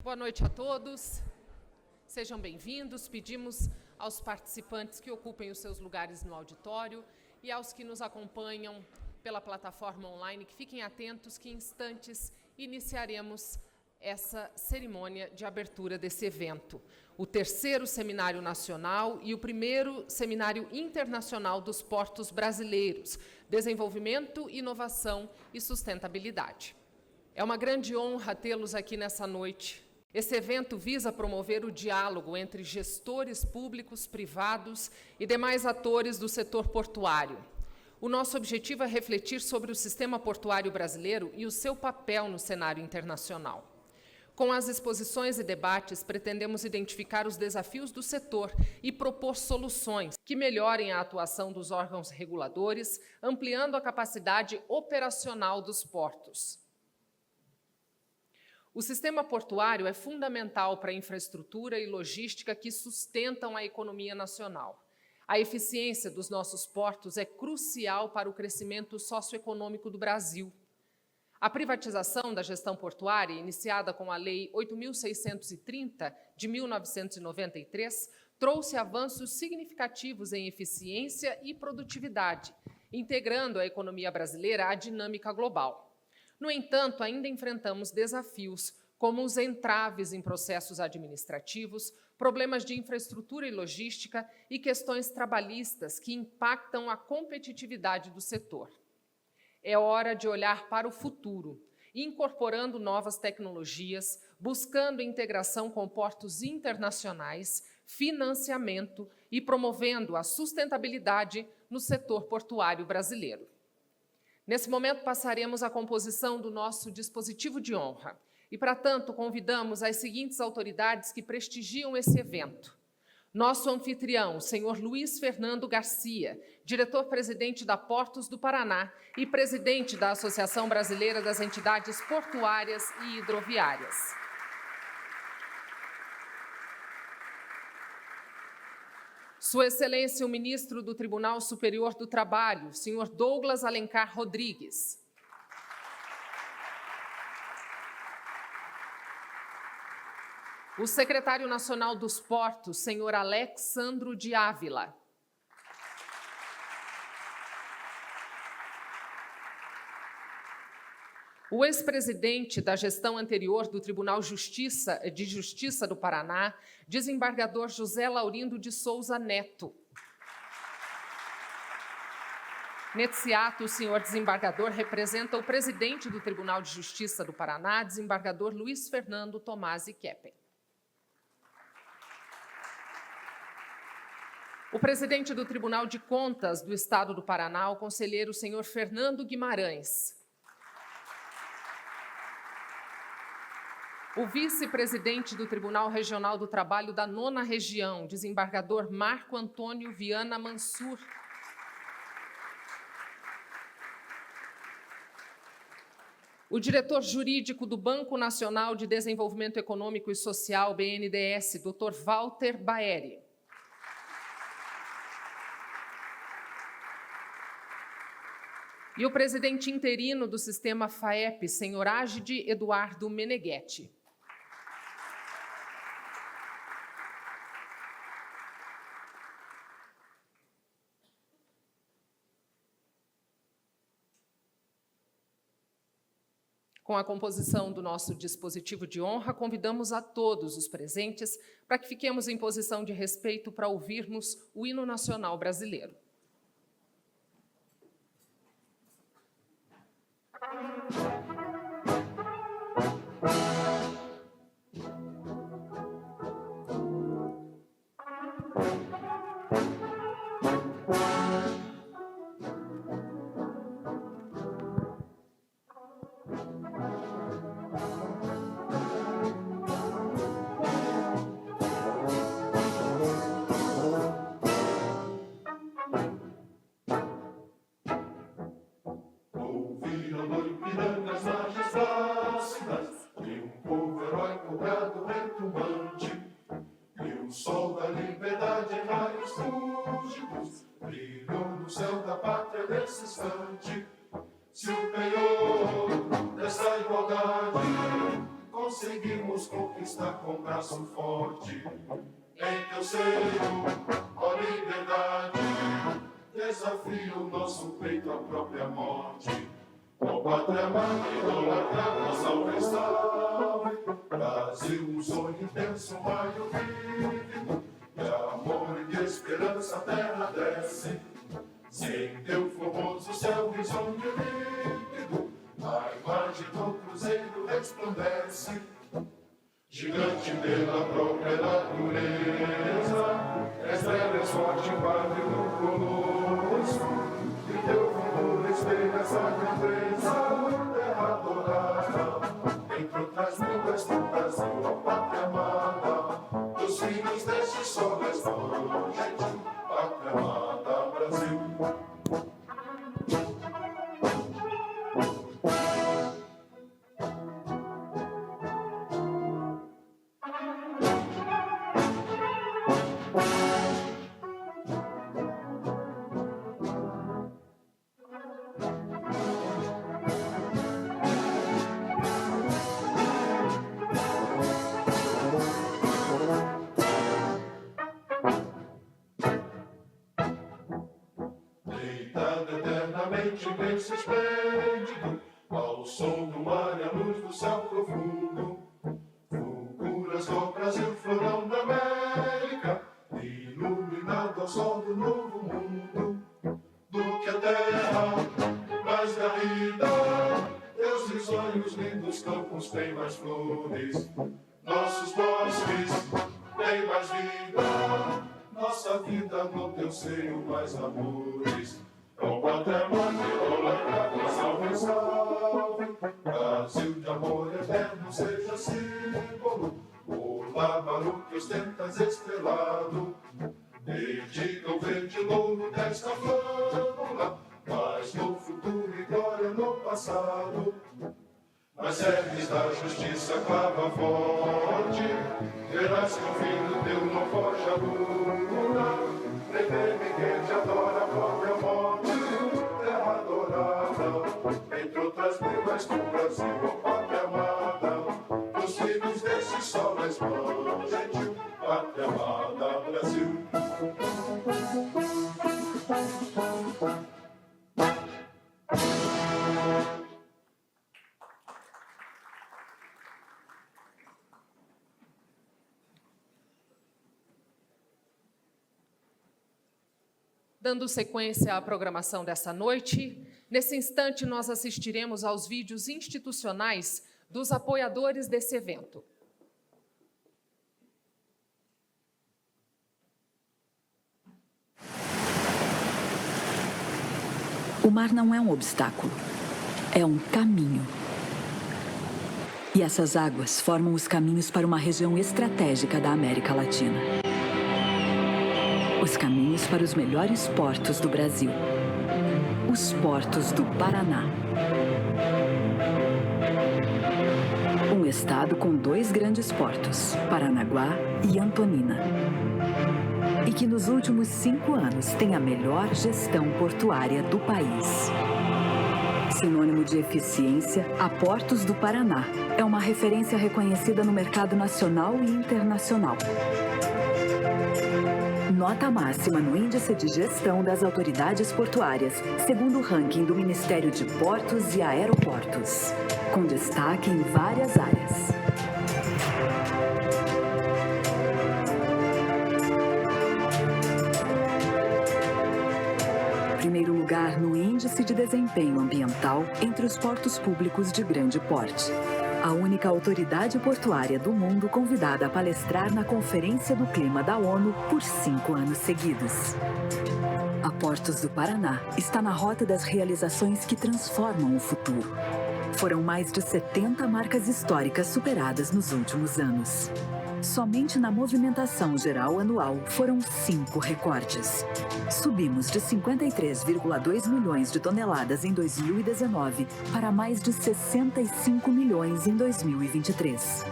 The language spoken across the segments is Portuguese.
Boa noite a todos, sejam bem-vindos. Pedimos aos participantes que ocupem os seus lugares no auditório e aos que nos acompanham pela plataforma online que fiquem atentos que em instantes iniciaremos essa cerimônia de abertura desse evento, o terceiro Seminário Nacional e o primeiro Seminário Internacional dos Portos Brasileiros, Desenvolvimento, Inovação e Sustentabilidade. É uma grande honra tê-los aqui nessa noite. Esse evento visa promover o diálogo entre gestores públicos, privados e demais atores do setor portuário. O nosso objetivo é refletir sobre o sistema portuário brasileiro e o seu papel no cenário internacional. Com as exposições e debates, pretendemos identificar os desafios do setor e propor soluções que melhorem a atuação dos órgãos reguladores, ampliando a capacidade operacional dos portos. O sistema portuário é fundamental para a infraestrutura e logística que sustentam a economia nacional. A eficiência dos nossos portos é crucial para o crescimento socioeconômico do Brasil. A privatização da gestão portuária, iniciada com a Lei 8.630, de 1993, trouxe avanços significativos em eficiência e produtividade, integrando a economia brasileira à dinâmica global. No entanto, ainda enfrentamos desafios como os entraves em processos administrativos, problemas de infraestrutura e logística e questões trabalhistas que impactam a competitividade do setor. É hora de olhar para o futuro, incorporando novas tecnologias, buscando integração com portos internacionais, financiamento e promovendo a sustentabilidade no setor portuário brasileiro. Nesse momento, passaremos à composição do nosso dispositivo de honra. E, para tanto, convidamos as seguintes autoridades que prestigiam esse evento. Nosso anfitrião, senhor Luiz Fernando Garcia, diretor-presidente da Portos do Paraná e presidente da Associação Brasileira das Entidades Portuárias e Hidroviárias. Sua Excelência, o ministro do Tribunal Superior do Trabalho, senhor Douglas Alencar Rodrigues. O secretário nacional dos Portos, senhor Alexandro de Ávila. O ex-presidente da gestão anterior do Tribunal de Justiça do Paraná, desembargador José Laurindo de Souza Neto. Nesse ato, o senhor desembargador representa o presidente do Tribunal de Justiça do Paraná, desembargador Luiz Fernando Tomasi Keppen. O presidente do Tribunal de Contas do Estado do Paraná, o conselheiro senhor Fernando Guimarães. O vice-presidente do Tribunal Regional do Trabalho da 9ª Região, desembargador Marco Antônio Viana Mansur. O diretor jurídico do Banco Nacional de Desenvolvimento Econômico e Social, BNDES, Dr. Walter Baeri. E o presidente interino do Sistema FAEP, senhor Ágide Eduardo Meneghetti. Com a composição do nosso dispositivo de honra, convidamos a todos os presentes para que fiquemos em posição de respeito para ouvirmos o hino nacional brasileiro. abraço forte. Em teu seio, ó liberdade, desafia o nosso peito à própria morte. Ó pátria amada, idolatrada, salve, salve. Brasil, um sonho intenso, um raio vívido, de amor e de esperança a terra desce. Sem teu formoso céu, risonho límpido, a imagem do cruzeiro resplandece. Gigante pela própria natureza, estrela és forte, padre do colosso, e teu vigor espelha essa grandeza, terra adorada, entre outras línguas do Brasil, ó pátria amada, dos filhos deste sol resplandente, pátria amada, Brasil. Imenso esplêndido, ao som do mar e à luz do céu profundo, fulguras do Brasil, florão da América, iluminado ao sol do novo mundo, do que a terra mais garrida, teus risonhos lindos campos têm mais flores, nossos bosques têm mais vida, nossa vida no teu seio mais amores. Ó pátria amada, idolatrada, salve, salve. Brasil de amor eterno seja símbolo, o lábaro que ostentas estrelado, dedica o verde louro desta flâmula, mas no futuro e glória no passado. Mas serves da justiça clava forte, verás que o filho teu não foge à luta, prevê-me quem te adora a própria morte, terra adorada, entre outras línguas do Brasil, ó pátria amada, dos filhos desse sol resplandente, pátria amada, Brasil. Dando sequência à programação dessa noite, nesse instante nós assistiremos aos vídeos institucionais dos apoiadores desse evento. O mar não é um obstáculo, é um caminho. E essas águas formam os caminhos para uma região estratégica da América Latina. Os caminhos para os melhores portos do Brasil. Os portos do Paraná. Um estado com 2 grandes portos, Paranaguá e Antonina. E que nos últimos 5 anos tem a melhor gestão portuária do país. Sinônimo de eficiência, a Portos do Paraná é uma referência reconhecida no mercado nacional e internacional. Nota máxima no Índice de Gestão das Autoridades Portuárias, segundo o ranking do Ministério de Portos e Aeroportos, com destaque em várias áreas. Primeiro lugar no Índice de Desempenho Ambiental entre os portos públicos de grande porte. A única autoridade portuária do mundo convidada a palestrar na Conferência do Clima da ONU por 5 anos seguidos. A Portos do Paraná está na rota das realizações que transformam o futuro. Foram mais de 70 marcas históricas superadas nos últimos anos. Somente na movimentação geral anual foram 5 recordes. Subimos de 53,2 milhões de toneladas em 2019 para mais de 65 milhões em 2023.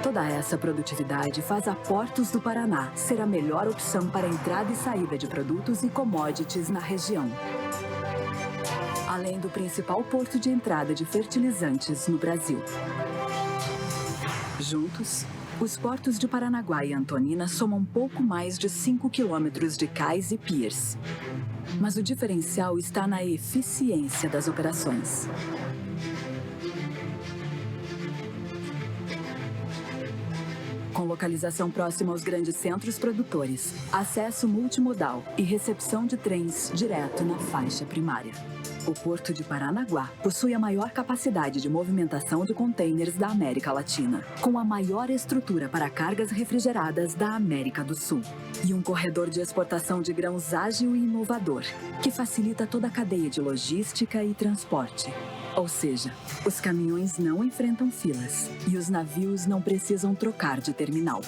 Toda essa produtividade faz a Portos do Paraná ser a melhor opção para entrada e saída de produtos e commodities na região. Além do principal porto de entrada de fertilizantes no Brasil. Juntos, Os portos de Paranaguá e Antonina somam pouco mais de 5 quilômetros de cais e piers. Mas o diferencial está na eficiência das operações. Com localização próxima aos grandes centros produtores, acesso multimodal e recepção de trens direto na faixa primária. O Porto de Paranaguá possui a maior capacidade de movimentação de contêineres da América Latina, com a maior estrutura para cargas refrigeradas da América do Sul. E um corredor de exportação de grãos ágil e inovador, que facilita toda a cadeia de logística e transporte. Ou seja, os caminhões não enfrentam filas e os navios não precisam trocar de terminal.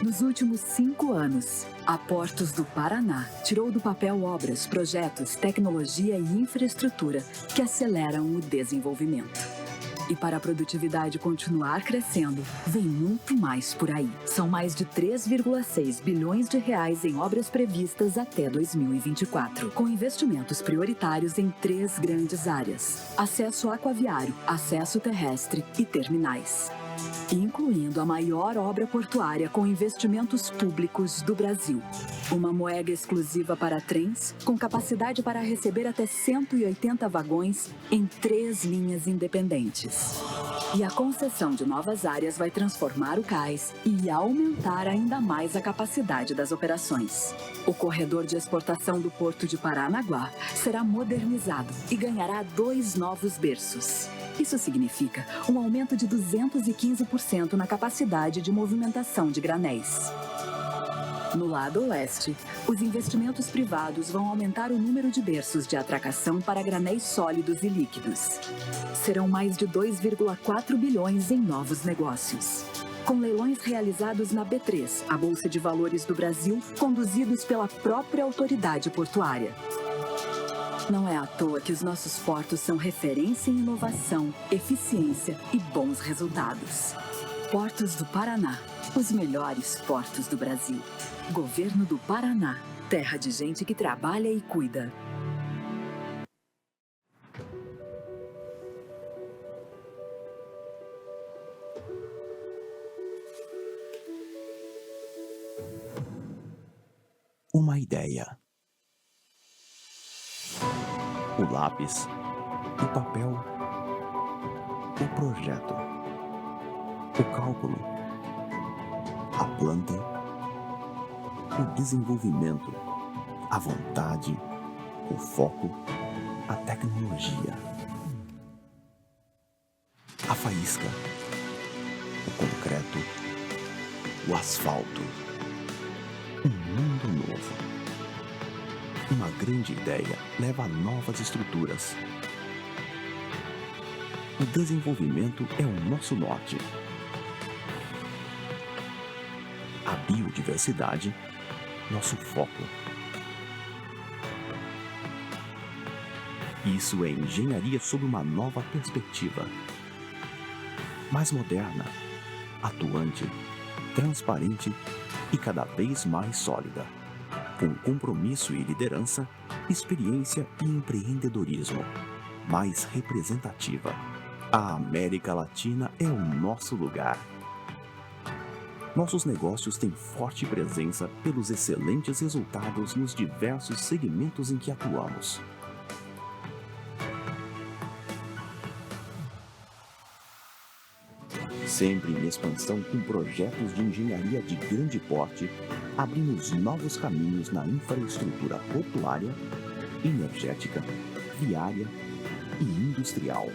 Nos últimos 5 anos, a Portos do Paraná tirou do papel obras, projetos, tecnologia e infraestrutura que aceleram o desenvolvimento. E para a produtividade continuar crescendo, vem muito mais por aí. São mais de 3,6 bilhões de reais em obras previstas até 2024, com investimentos prioritários em 3 grandes áreas: acesso aquaviário, acesso terrestre e terminais, incluindo a maior obra portuária com investimentos públicos do Brasil. Uma moega exclusiva para trens, com capacidade para receber até 180 vagões em 3 linhas independentes. E a concessão de novas áreas vai transformar o cais e aumentar ainda mais a capacidade das operações. O corredor de exportação do Porto de Paranaguá será modernizado e ganhará 2 novos berços. Isso significa um aumento de 215% na capacidade de movimentação de granéis. No lado oeste, os investimentos privados vão aumentar o número de berços de atracação para granéis sólidos e líquidos. Serão mais de 2,4 bilhões em novos negócios, com leilões realizados na B3, a Bolsa de Valores do Brasil, conduzidos pela própria autoridade portuária. Não é à toa que os nossos portos são referência em inovação, eficiência e bons resultados. Portos do Paraná, os melhores portos do Brasil. Governo do Paraná, terra de gente que trabalha e cuida. Uma ideia. O lápis, o papel, o projeto, o cálculo, a planta, o desenvolvimento, a vontade, o foco, a tecnologia, a faísca, o concreto, o asfalto, um mundo novo. Uma grande ideia leva a novas estruturas. O desenvolvimento é o nosso norte. A biodiversidade, nosso foco. Isso é engenharia sob uma nova perspectiva. Mais moderna, atuante, transparente e cada vez mais sólida. Com compromisso e liderança, experiência e empreendedorismo. Mais representativa. A América Latina é o nosso lugar. Nossos negócios têm forte presença pelos excelentes resultados nos diversos segmentos em que atuamos. Sempre em expansão com projetos de engenharia de grande porte, abrimos novos caminhos na infraestrutura portuária, energética, viária e industrial.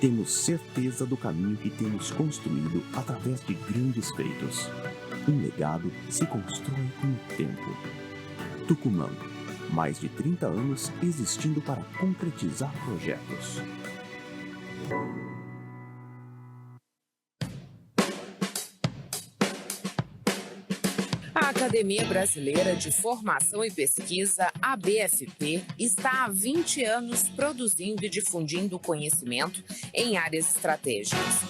Temos certeza do caminho que temos construído através de grandes feitos. Um legado se constrói com o tempo. Tucumã, mais de 30 anos existindo para concretizar projetos. A Academia Brasileira de Formação e Pesquisa, ABFP, está há 20 anos produzindo e difundindo conhecimento em áreas estratégicas.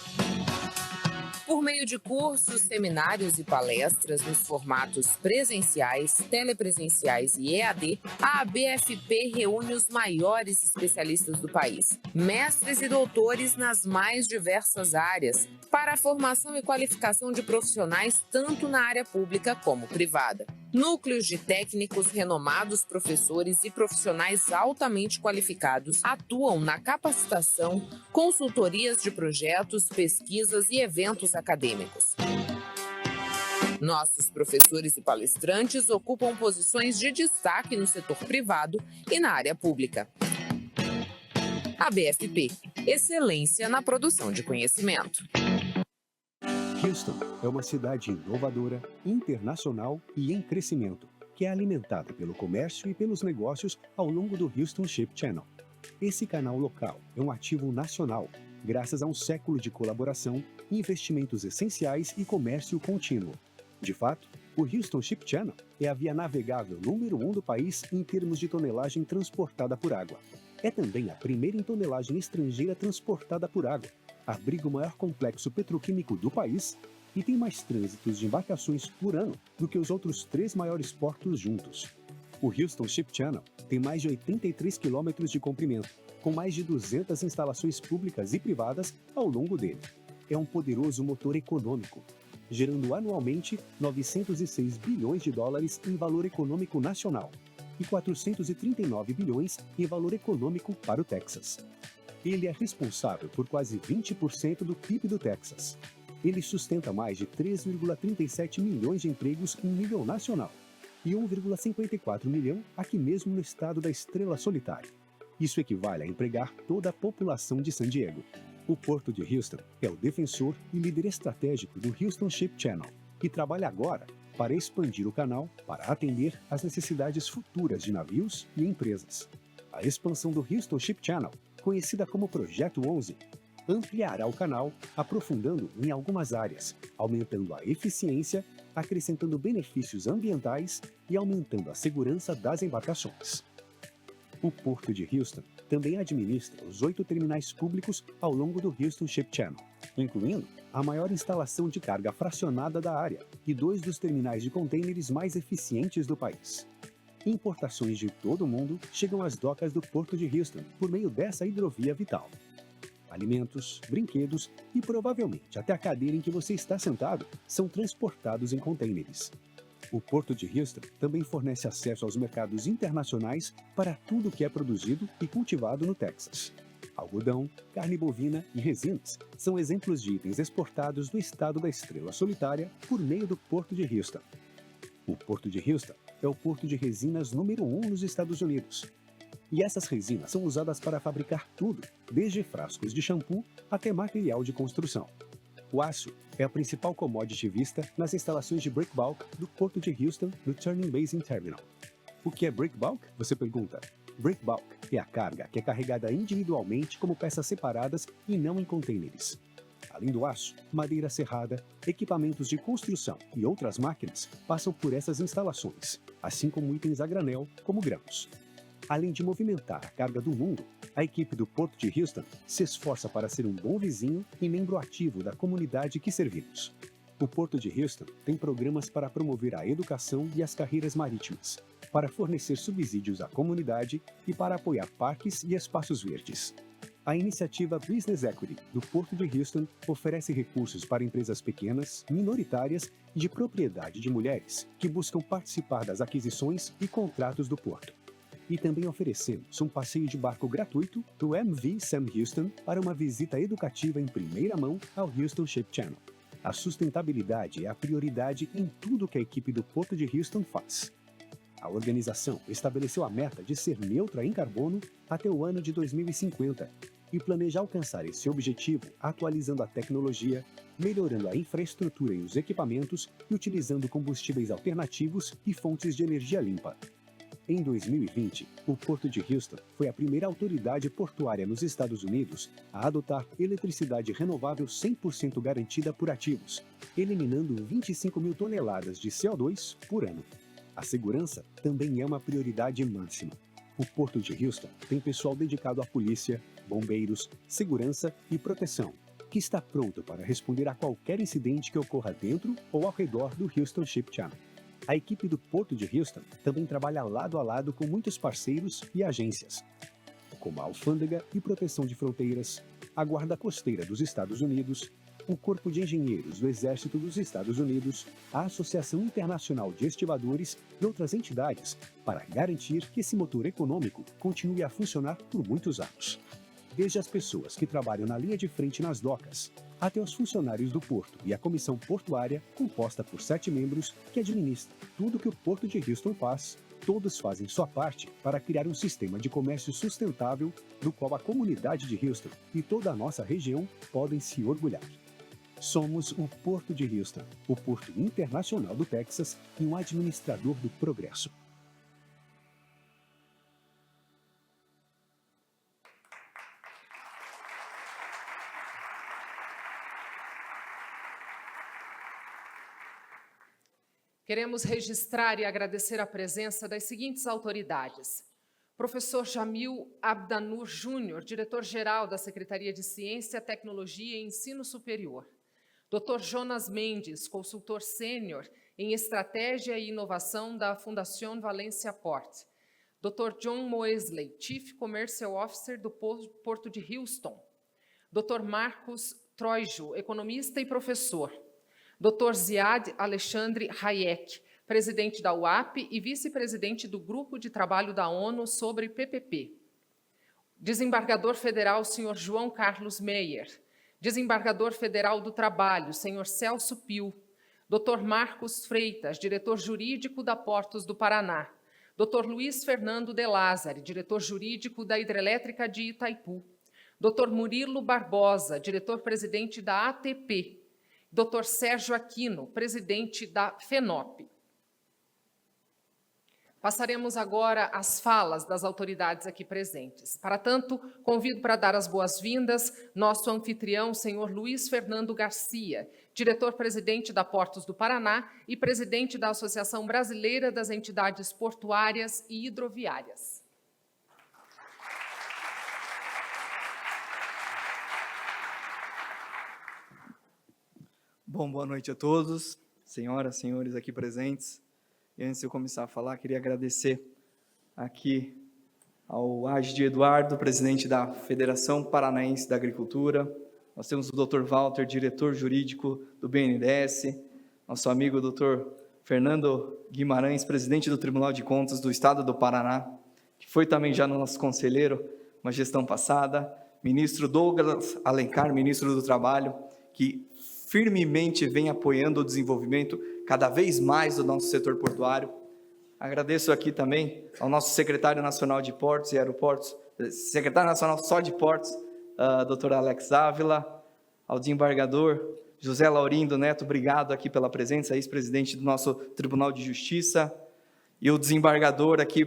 Por meio de cursos, seminários e palestras nos formatos presenciais, telepresenciais e EAD, a ABFP reúne os maiores especialistas do país, mestres e doutores nas mais diversas áreas, para a formação e qualificação de profissionais tanto na área pública como privada. Núcleos de técnicos, renomados professores e profissionais altamente qualificados atuam na capacitação, consultorias de projetos, pesquisas e eventos acadêmicos. Nossos professores e palestrantes ocupam posições de destaque no setor privado e na área pública. ABFP, excelência na produção de conhecimento. Houston é uma cidade inovadora, internacional e em crescimento, que é alimentada pelo comércio e pelos negócios ao longo do Houston Ship Channel. Esse canal local é um ativo nacional, graças a um século de colaboração, investimentos essenciais e comércio contínuo. De fato, o Houston Ship Channel é a via navegável número 1 do país em termos de tonelagem transportada por água. É também a primeira em tonelagem estrangeira transportada por água, abriga o maior complexo petroquímico do país e tem mais trânsitos de embarcações por ano do que os outros 3 maiores portos juntos. O Houston Ship Channel tem mais de 83 quilômetros de comprimento, com mais de 200 instalações públicas e privadas ao longo dele. É um poderoso motor econômico, gerando anualmente 906 bilhões de dólares em valor econômico nacional e 439 bilhões em valor econômico para o Texas. Ele é responsável por quase 20% do PIB do Texas. Ele sustenta mais de 3,37 milhões de empregos em nível nacional e 1,54 milhão aqui mesmo no estado da Estrela Solitária. Isso equivale a empregar toda a população de San Diego. O Porto de Houston é o defensor e líder estratégico do Houston Ship Channel e trabalha agora para expandir o canal para atender às necessidades futuras de navios e empresas. A expansão do Houston Ship Channel, conhecida como Projeto 11, ampliará o canal, aprofundando em algumas áreas, aumentando a eficiência, acrescentando benefícios ambientais e aumentando a segurança das embarcações. O Porto de Houston também administra os 8 terminais públicos ao longo do Houston Ship Channel, incluindo a maior instalação de carga fracionada da área e 2 dos terminais de contêineres mais eficientes do país. Importações de todo o mundo chegam às docas do Porto de Houston por meio dessa hidrovia vital. Alimentos, brinquedos e provavelmente até a cadeira em que você está sentado são transportados em contêineres. O Porto de Houston também fornece acesso aos mercados internacionais para tudo que é produzido e cultivado no Texas. Algodão, carne bovina e resinas são exemplos de itens exportados do estado da Estrela Solitária por meio do Porto de Houston. O Porto de Houston é o porto de resinas número 1 nos Estados Unidos. E essas resinas são usadas para fabricar tudo, desde frascos de shampoo até material de construção. O aço é a principal commodity vista nas instalações de breakbulk do Porto de Houston no Turning Basin Terminal. O que é breakbulk? Você pergunta. Breakbulk é a carga que é carregada individualmente como peças separadas e não em contêineres. Além do aço, madeira serrada, equipamentos de construção e outras máquinas passam por essas instalações, assim como itens a granel, como grãos. Além de movimentar a carga do mundo, a equipe do Porto de Houston se esforça para ser um bom vizinho e membro ativo da comunidade que servimos. O Porto de Houston tem programas para promover a educação e as carreiras marítimas, para fornecer subsídios à comunidade e para apoiar parques e espaços verdes. A iniciativa Business Equity do Porto de Houston oferece recursos para empresas pequenas, minoritárias e de propriedade de mulheres que buscam participar das aquisições e contratos do porto. E também oferecemos um passeio de barco gratuito do MV Sam Houston para uma visita educativa em primeira mão ao Houston Ship Channel. A sustentabilidade é a prioridade em tudo que a equipe do Porto de Houston faz. A organização estabeleceu a meta de ser neutra em carbono até o ano de 2050 e planeja alcançar esse objetivo atualizando a tecnologia, melhorando a infraestrutura e os equipamentos e utilizando combustíveis alternativos e fontes de energia limpa. Em 2020, o Porto de Houston foi a primeira autoridade portuária nos Estados Unidos a adotar eletricidade renovável 100% garantida por ativos, eliminando 25 mil toneladas de CO2 por ano. A segurança também é uma prioridade máxima. O Porto de Houston tem pessoal dedicado à polícia, bombeiros, segurança e proteção, que está pronto para responder a qualquer incidente que ocorra dentro ou ao redor do Houston Ship Channel. A equipe do Porto de Houston também trabalha lado a lado com muitos parceiros e agências, como a Alfândega e Proteção de Fronteiras, a Guarda Costeira dos Estados Unidos, o Corpo de Engenheiros do Exército dos Estados Unidos, a Associação Internacional de Estivadores e outras entidades, para garantir que esse motor econômico continue a funcionar por muitos anos. Desde as pessoas que trabalham na linha de frente nas docas, até os funcionários do porto e a comissão portuária, composta por 7 membros que administram tudo que o Porto de Houston faz, todos fazem sua parte para criar um sistema de comércio sustentável do qual a comunidade de Houston e toda a nossa região podem se orgulhar. Somos o Porto de Houston, o Porto Internacional do Texas e um administrador do progresso. Queremos registrar e agradecer a presença das seguintes autoridades: Professor Jamil Abdanur Júnior, diretor-geral da Secretaria de Ciência, Tecnologia e Ensino Superior. Dr. Jonas Mendes, consultor sênior em Estratégia e Inovação da Fundação Valencia Port. Dr. John Moesley, Chief Commercial Officer do Porto de Houston. Dr. Marcos Troijo, economista e professor. Dr. Ziad Alexandre Hayek, presidente da UAP e vice-presidente do Grupo de Trabalho da ONU sobre PPP. Desembargador Federal, Sr. João Carlos Meyer. Desembargador Federal do Trabalho, Sr. Celso Pio. Dr. Marcos Freitas, diretor jurídico da Portos do Paraná. Dr. Luiz Fernando de Lázari, diretor jurídico da Hidrelétrica de Itaipu. Dr. Murilo Barbosa, diretor-presidente da ATP. Dr. Sérgio Aquino, presidente da FENOP. Passaremos agora às falas das autoridades aqui presentes. Para tanto, convido para dar as boas-vindas nosso anfitrião, senhor Luiz Fernando Garcia, diretor-presidente da Portos do Paraná e presidente da Associação Brasileira das Entidades Portuárias e Hidroviárias. Bom, boa noite a todos, senhoras, senhores aqui presentes. E antes de eu começar a falar, queria agradecer aqui ao Agide Eduardo, presidente da Federação Paranaense da Agricultura. Nós temos o Dr. Walter, diretor jurídico do BNDES, nosso amigo Dr. Fernando Guimarães, presidente do Tribunal de Contas do Estado do Paraná, que foi também já nosso conselheiro, uma gestão passada, ministro Douglas Alencar, ministro do Trabalho, que firmemente vem apoiando o desenvolvimento cada vez mais do nosso setor portuário. Agradeço aqui também ao nosso secretário nacional de Portos e Aeroportos, secretário nacional só de Portos, Dr. Alex Ávila, ao desembargador José Laurindo Neto, obrigado aqui pela presença, ex-presidente do nosso Tribunal de Justiça, e o desembargador aqui,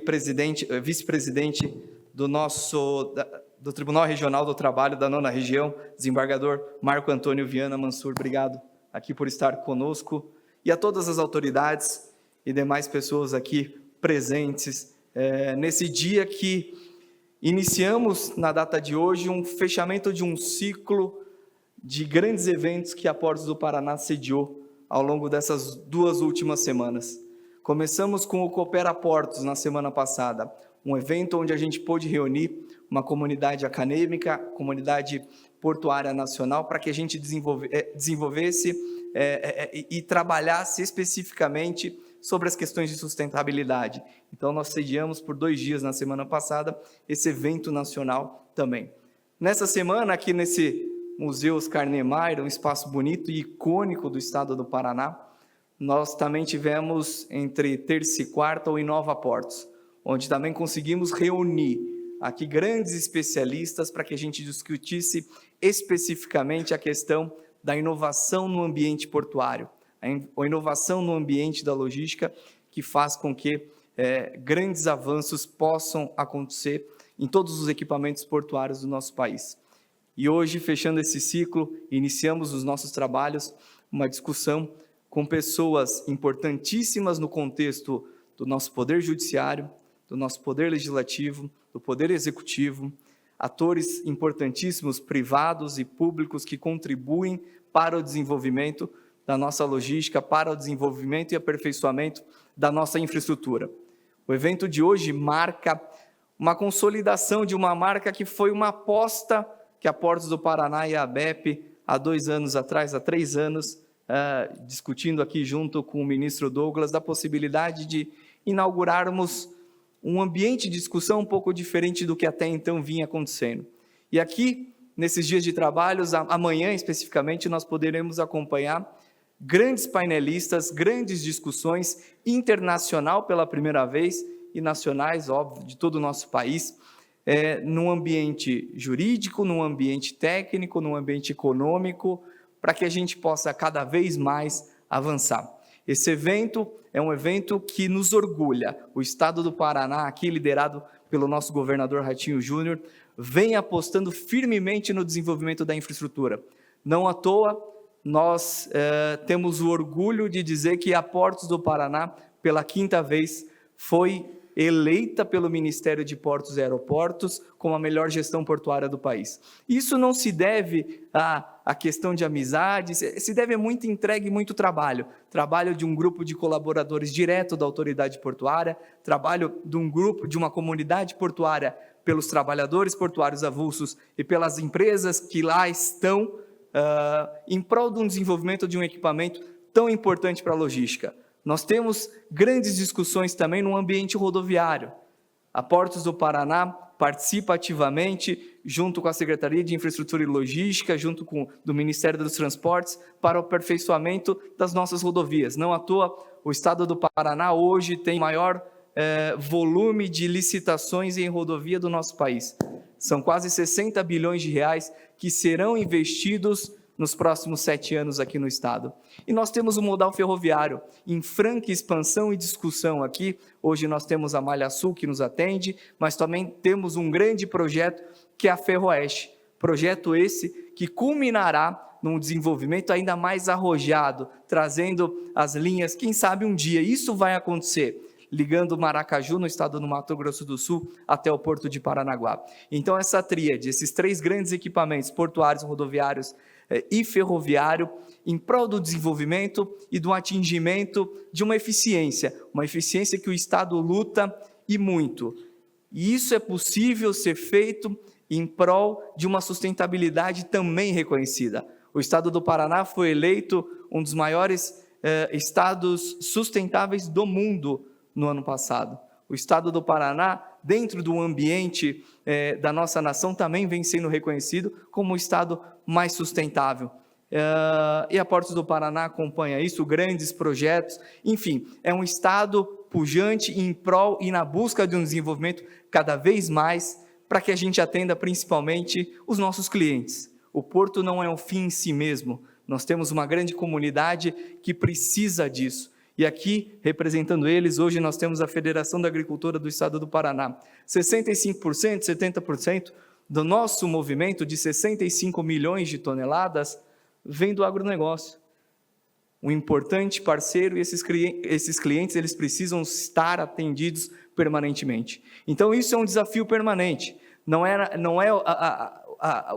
vice-presidente do Tribunal Regional do Trabalho da 9ª Região, desembargador Marco Antônio Viana Mansur, obrigado aqui por estar conosco, e a todas as autoridades e demais pessoas aqui presentes, nesse dia que iniciamos, na data de hoje, um fechamento de um ciclo de grandes eventos que a Portos do Paraná sediou ao longo dessas 2 últimas semanas. Começamos com o Coopera Portos na semana passada, um evento onde a gente pôde reunir uma comunidade acadêmica, comunidade portuária nacional, para que a gente desenvolvesse e trabalhasse especificamente sobre as questões de sustentabilidade. Então, nós sediamos por 2 dias na semana passada esse evento nacional também. Nessa semana, aqui nesse Museu Oscar Niemeyer, um espaço bonito e icônico do estado do Paraná, nós também tivemos entre terça e quarta o Inova Portos, onde também conseguimos reunir aqui grandes especialistas para que a gente discutisse especificamente a questão da inovação no ambiente portuário, a inovação no ambiente da logística, que faz com que grandes avanços possam acontecer em todos os equipamentos portuários do nosso país. E hoje, fechando esse ciclo, iniciamos os nossos trabalhos, uma discussão com pessoas importantíssimas no contexto do nosso poder judiciário, do nosso poder legislativo, do poder executivo, atores importantíssimos, privados e públicos, que contribuem para o desenvolvimento da nossa logística, para o desenvolvimento e aperfeiçoamento da nossa infraestrutura. O evento de hoje marca uma consolidação de uma marca que foi uma aposta que a Portos do Paraná e a ABEP, há 2 anos atrás, há 3 anos, discutindo aqui junto com o ministro Douglas, da possibilidade de inaugurarmos um ambiente de discussão um pouco diferente do que até então vinha acontecendo. E aqui, nesses dias de trabalhos, amanhã especificamente, nós poderemos acompanhar grandes painelistas, grandes discussões internacional pela primeira vez e nacionais, óbvio, de todo o nosso país, num ambiente jurídico, num ambiente técnico, num ambiente econômico, para que a gente possa cada vez mais avançar. Esse evento é um evento que nos orgulha. O Estado do Paraná, aqui liderado pelo nosso governador Ratinho Júnior, vem apostando firmemente no desenvolvimento da infraestrutura. Não à toa, nós temos o orgulho de dizer que a Portos do Paraná, pela 5ª vez, foi eleita pelo Ministério de Portos e Aeroportos como a melhor gestão portuária do país. Isso não se deve à questão de amizade, se deve a muito entrega e muito trabalho. Trabalho de um grupo de colaboradores direto da autoridade portuária, trabalho de um grupo, de uma comunidade portuária, pelos trabalhadores portuários avulsos e pelas empresas que lá estão, em prol de um desenvolvimento de um equipamento tão importante para a logística. Nós temos grandes discussões também no ambiente rodoviário. A Portos do Paraná participa ativamente, junto com a Secretaria de Infraestrutura e Logística, junto com do Ministério dos Transportes, para o aperfeiçoamento das nossas rodovias. Não à toa, o Estado do Paraná hoje tem o maior volume de licitações em rodovia do nosso país. São quase 60 bilhões de reais que serão investidos nos próximos 7 anos aqui no Estado. E nós temos o modal ferroviário em franca expansão e discussão aqui. Hoje nós temos a Malha Sul que nos atende, mas também temos um grande projeto que é a Ferroeste. Projeto esse que culminará num desenvolvimento ainda mais arrojado, trazendo as linhas, quem sabe um dia isso vai acontecer, ligando Maracaju, no estado do Mato Grosso do Sul, até o Porto de Paranaguá. Então essa tríade, esses 3 grandes equipamentos, portuários, rodoviários e ferroviário, em prol do desenvolvimento e do atingimento de uma eficiência que o Estado luta e muito. E isso é possível ser feito em prol de uma sustentabilidade também reconhecida. O Estado do Paraná foi eleito um dos maiores estados sustentáveis do mundo no ano passado. O Estado do Paraná, dentro do ambiente da nossa nação, também vem sendo reconhecido como o Estado mais sustentável. E a Portos do Paraná acompanha isso, grandes projetos, enfim, é um Estado pujante em prol e na busca de um desenvolvimento cada vez mais, para que a gente atenda principalmente os nossos clientes. O porto não é um fim em si mesmo, nós temos uma grande comunidade que precisa disso. E aqui, representando eles, hoje nós temos a Federação da Agricultura do Estado do Paraná. 65%, 70% do nosso movimento de 65 milhões de toneladas vem do agronegócio. Um importante parceiro e esses clientes eles precisam estar atendidos permanentemente. Então isso é um desafio permanente. Não é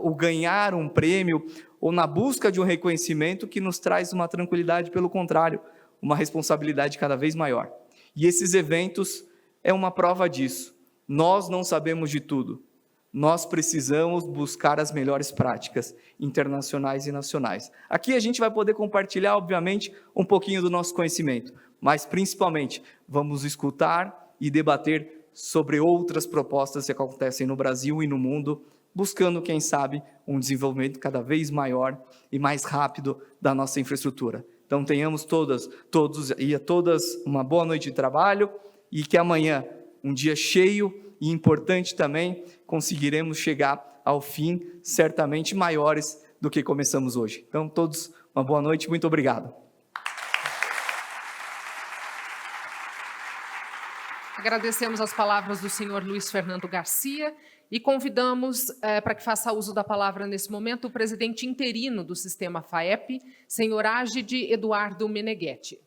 o ganhar um prêmio ou na busca de um reconhecimento que nos traz uma tranquilidade, pelo contrário, uma responsabilidade cada vez maior. E esses eventos é uma prova disso. Nós não sabemos de tudo. Nós precisamos buscar as melhores práticas internacionais e nacionais. Aqui a gente vai poder compartilhar, obviamente, um pouquinho do nosso conhecimento, mas principalmente vamos escutar e debater sobre outras propostas que acontecem no Brasil e no mundo, buscando, quem sabe, um desenvolvimento cada vez maior e mais rápido da nossa infraestrutura. Então tenhamos todos e a todas uma boa noite de trabalho e que amanhã, um dia cheio e importante também, conseguiremos chegar ao fim certamente maiores do que começamos hoje. Então todos uma boa noite, muito obrigado. Agradecemos as palavras do senhor Luiz Fernando Garcia e convidamos para que faça uso da palavra nesse momento o presidente interino do sistema FAEP, senhor Ágide Eduardo Meneghetti.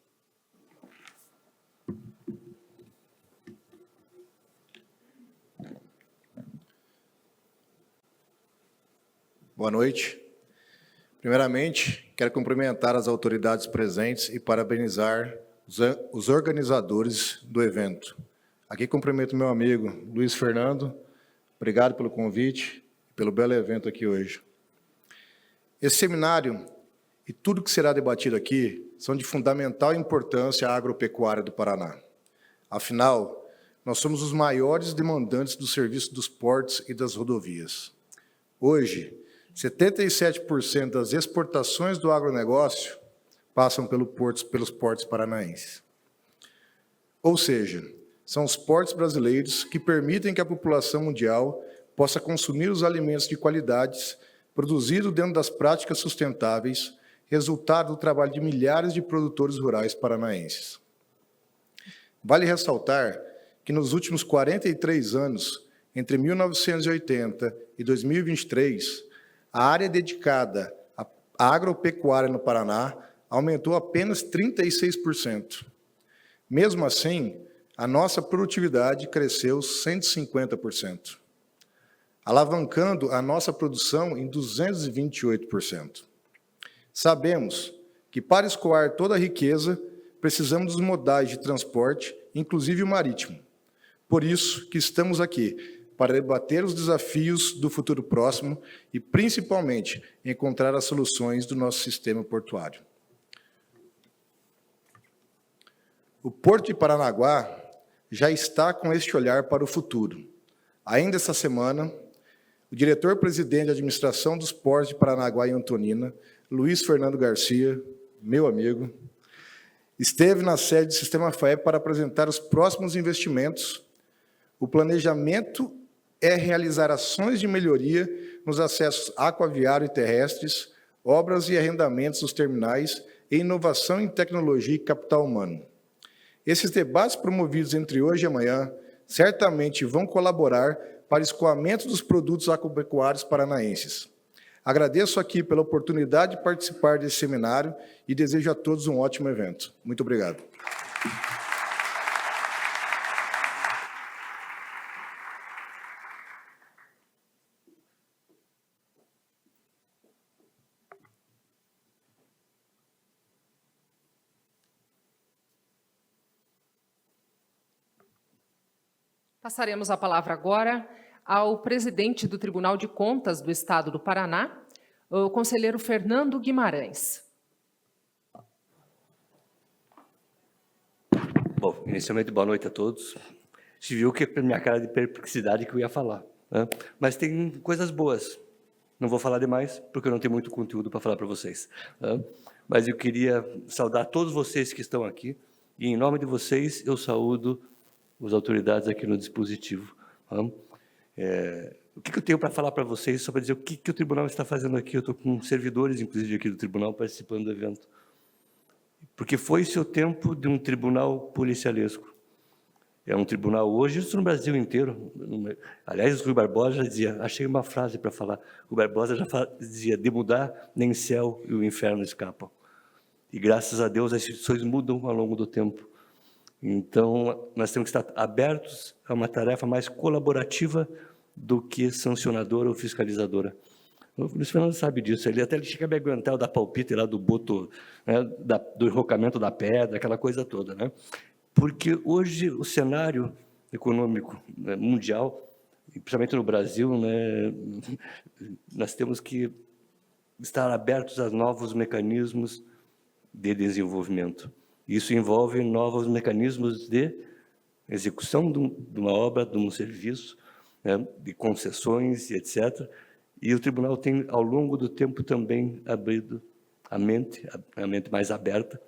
Boa noite. Primeiramente, quero cumprimentar as autoridades presentes e parabenizar os organizadores do evento. Aqui cumprimento meu amigo Luiz Fernando. Obrigado pelo convite e pelo belo evento aqui hoje. Esse seminário e tudo que será debatido aqui são de fundamental importância à agropecuária do Paraná. Afinal, nós somos os maiores demandantes do serviço dos portos e das rodovias. Hoje, 77% das exportações do agronegócio passam pelos portos paranaenses. Ou seja, são os portos brasileiros que permitem que a população mundial possa consumir os alimentos de qualidade produzidos dentro das práticas sustentáveis, resultado do trabalho de milhares de produtores rurais paranaenses. Vale ressaltar que nos últimos 43 anos, entre 1980 e 2023, a área dedicada à agropecuária no Paraná aumentou apenas 36%. Mesmo assim, a nossa produtividade cresceu 150%, alavancando a nossa produção em 228%. Sabemos que, para escoar toda a riqueza, precisamos dos modais de transporte, inclusive o marítimo. Por isso que estamos aqui, para debater os desafios do futuro próximo e, principalmente, encontrar as soluções do nosso sistema portuário. O Porto de Paranaguá já está com este olhar para o futuro. Ainda essa semana, o diretor-presidente de administração dos portos de Paranaguá e Antonina, Luiz Fernando Garcia, meu amigo, esteve na sede do Sistema FAEP para apresentar os próximos investimentos. O planejamento é realizar ações de melhoria nos acessos aquaviário e terrestres, obras e arrendamentos dos terminais e inovação em tecnologia e capital humano. Esses debates promovidos entre hoje e amanhã certamente vão colaborar para o escoamento dos produtos agropecuários paranaenses. Agradeço aqui pela oportunidade de participar desse seminário e desejo a todos um ótimo evento. Muito obrigado. Passaremos a palavra agora ao presidente do Tribunal de Contas do Estado do Paraná, o conselheiro Fernando Guimarães. Bom, inicialmente, boa noite a todos. Se viu que é minha cara de perplexidade que eu ia falar, né? Mas tem coisas boas. Não vou falar demais, porque eu não tenho muito conteúdo para falar para vocês, né? Mas eu queria saudar todos vocês que estão aqui, e em nome de vocês eu saúdo as autoridades aqui no dispositivo. O que eu tenho para falar para vocês, só para dizer o que o tribunal está fazendo aqui. Eu estou com servidores, inclusive, aqui do tribunal, participando do evento. Porque foi seu tempo de um tribunal policialesco. É um tribunal hoje, isso no Brasil inteiro. Aliás, o Rui Barbosa já dizia, achei uma frase para falar, o Barbosa já dizia, de mudar, nem céu e o inferno escapam. E graças a Deus as instituições mudam ao longo do tempo. Então, nós temos que estar abertos a uma tarefa mais colaborativa do que sancionadora ou fiscalizadora. O Luiz Fernando sabe disso, ele chega a me aguentar o da palpite lá do boto, né, do enrocamento da pedra, aquela coisa toda, né? Porque hoje o cenário econômico, né, mundial, principalmente no Brasil, né, nós temos que estar abertos a novos mecanismos de desenvolvimento. Isso envolve novos mecanismos de execução de uma obra, de um serviço, né, de concessões e etc. E o tribunal tem, ao longo do tempo, também abrido a mente mais aberta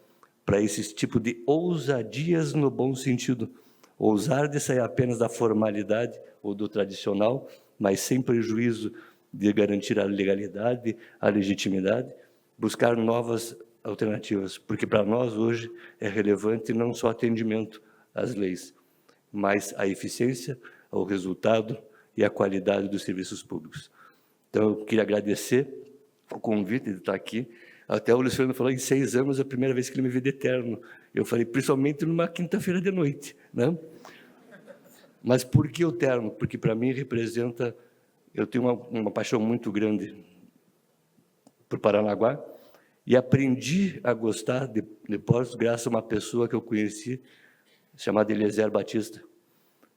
para esse tipo de ousadias no bom sentido. Ousar de sair apenas da formalidade ou do tradicional, mas sem prejuízo de garantir a legalidade, a legitimidade, buscar novas alternativas, porque para nós hoje é relevante não só atendimento às leis, mas a eficiência, o resultado e a qualidade dos serviços públicos. Então, eu queria agradecer o convite de estar aqui. Até o Luiz Fernando falou, em 6 anos, é a primeira vez que ele me vê de terno. Eu falei, principalmente numa quinta-feira de noite, né? Mas por que o terno? Porque, para mim, representa... Eu tenho uma paixão muito grande para o Paranaguá, e aprendi a gostar de portos graças a uma pessoa que eu conheci, chamada Eliezer Batista,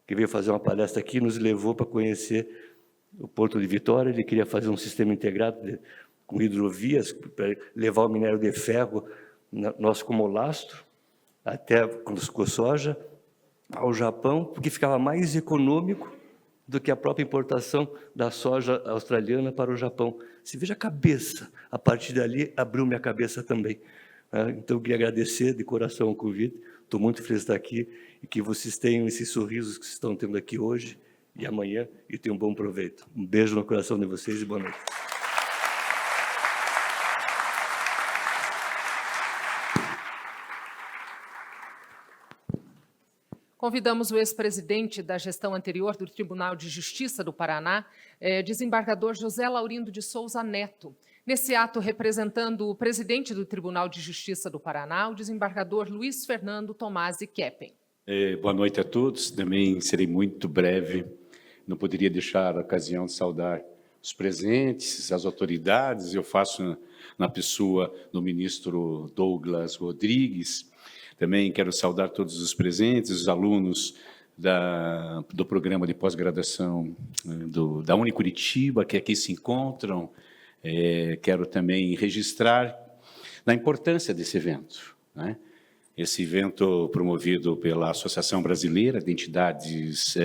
que veio fazer uma palestra aqui e nos levou para conhecer o Porto de Vitória. Ele queria fazer um sistema integrado com hidrovias para levar o minério de ferro nosso como lastro, até com soja, ao Japão, porque ficava mais econômico do que a própria importação da soja australiana para o Japão. Se veja a cabeça, a partir dali abriu minha cabeça também. Então, eu queria agradecer de coração o convite, estou muito feliz de estar aqui e que vocês tenham esses sorrisos que vocês estão tendo aqui hoje e amanhã e tenham um bom proveito. Um beijo no coração de vocês e boa noite. Convidamos o ex-presidente da gestão anterior do Tribunal de Justiça do Paraná, desembargador José Laurindo de Souza Neto. Nesse ato, representando o presidente do Tribunal de Justiça do Paraná, o desembargador Luiz Fernando Tomasi Keppen. Boa noite a todos. Também serei muito breve. Não poderia deixar a ocasião de saudar os presentes, as autoridades. Eu faço na pessoa do ministro Douglas Rodrigues. Também quero saudar todos os presentes, os alunos do programa de pós-graduação da Unicuritiba, que aqui se encontram. Quero também registrar a importância desse evento, né? Esse evento promovido pela Associação Brasileira de Entidades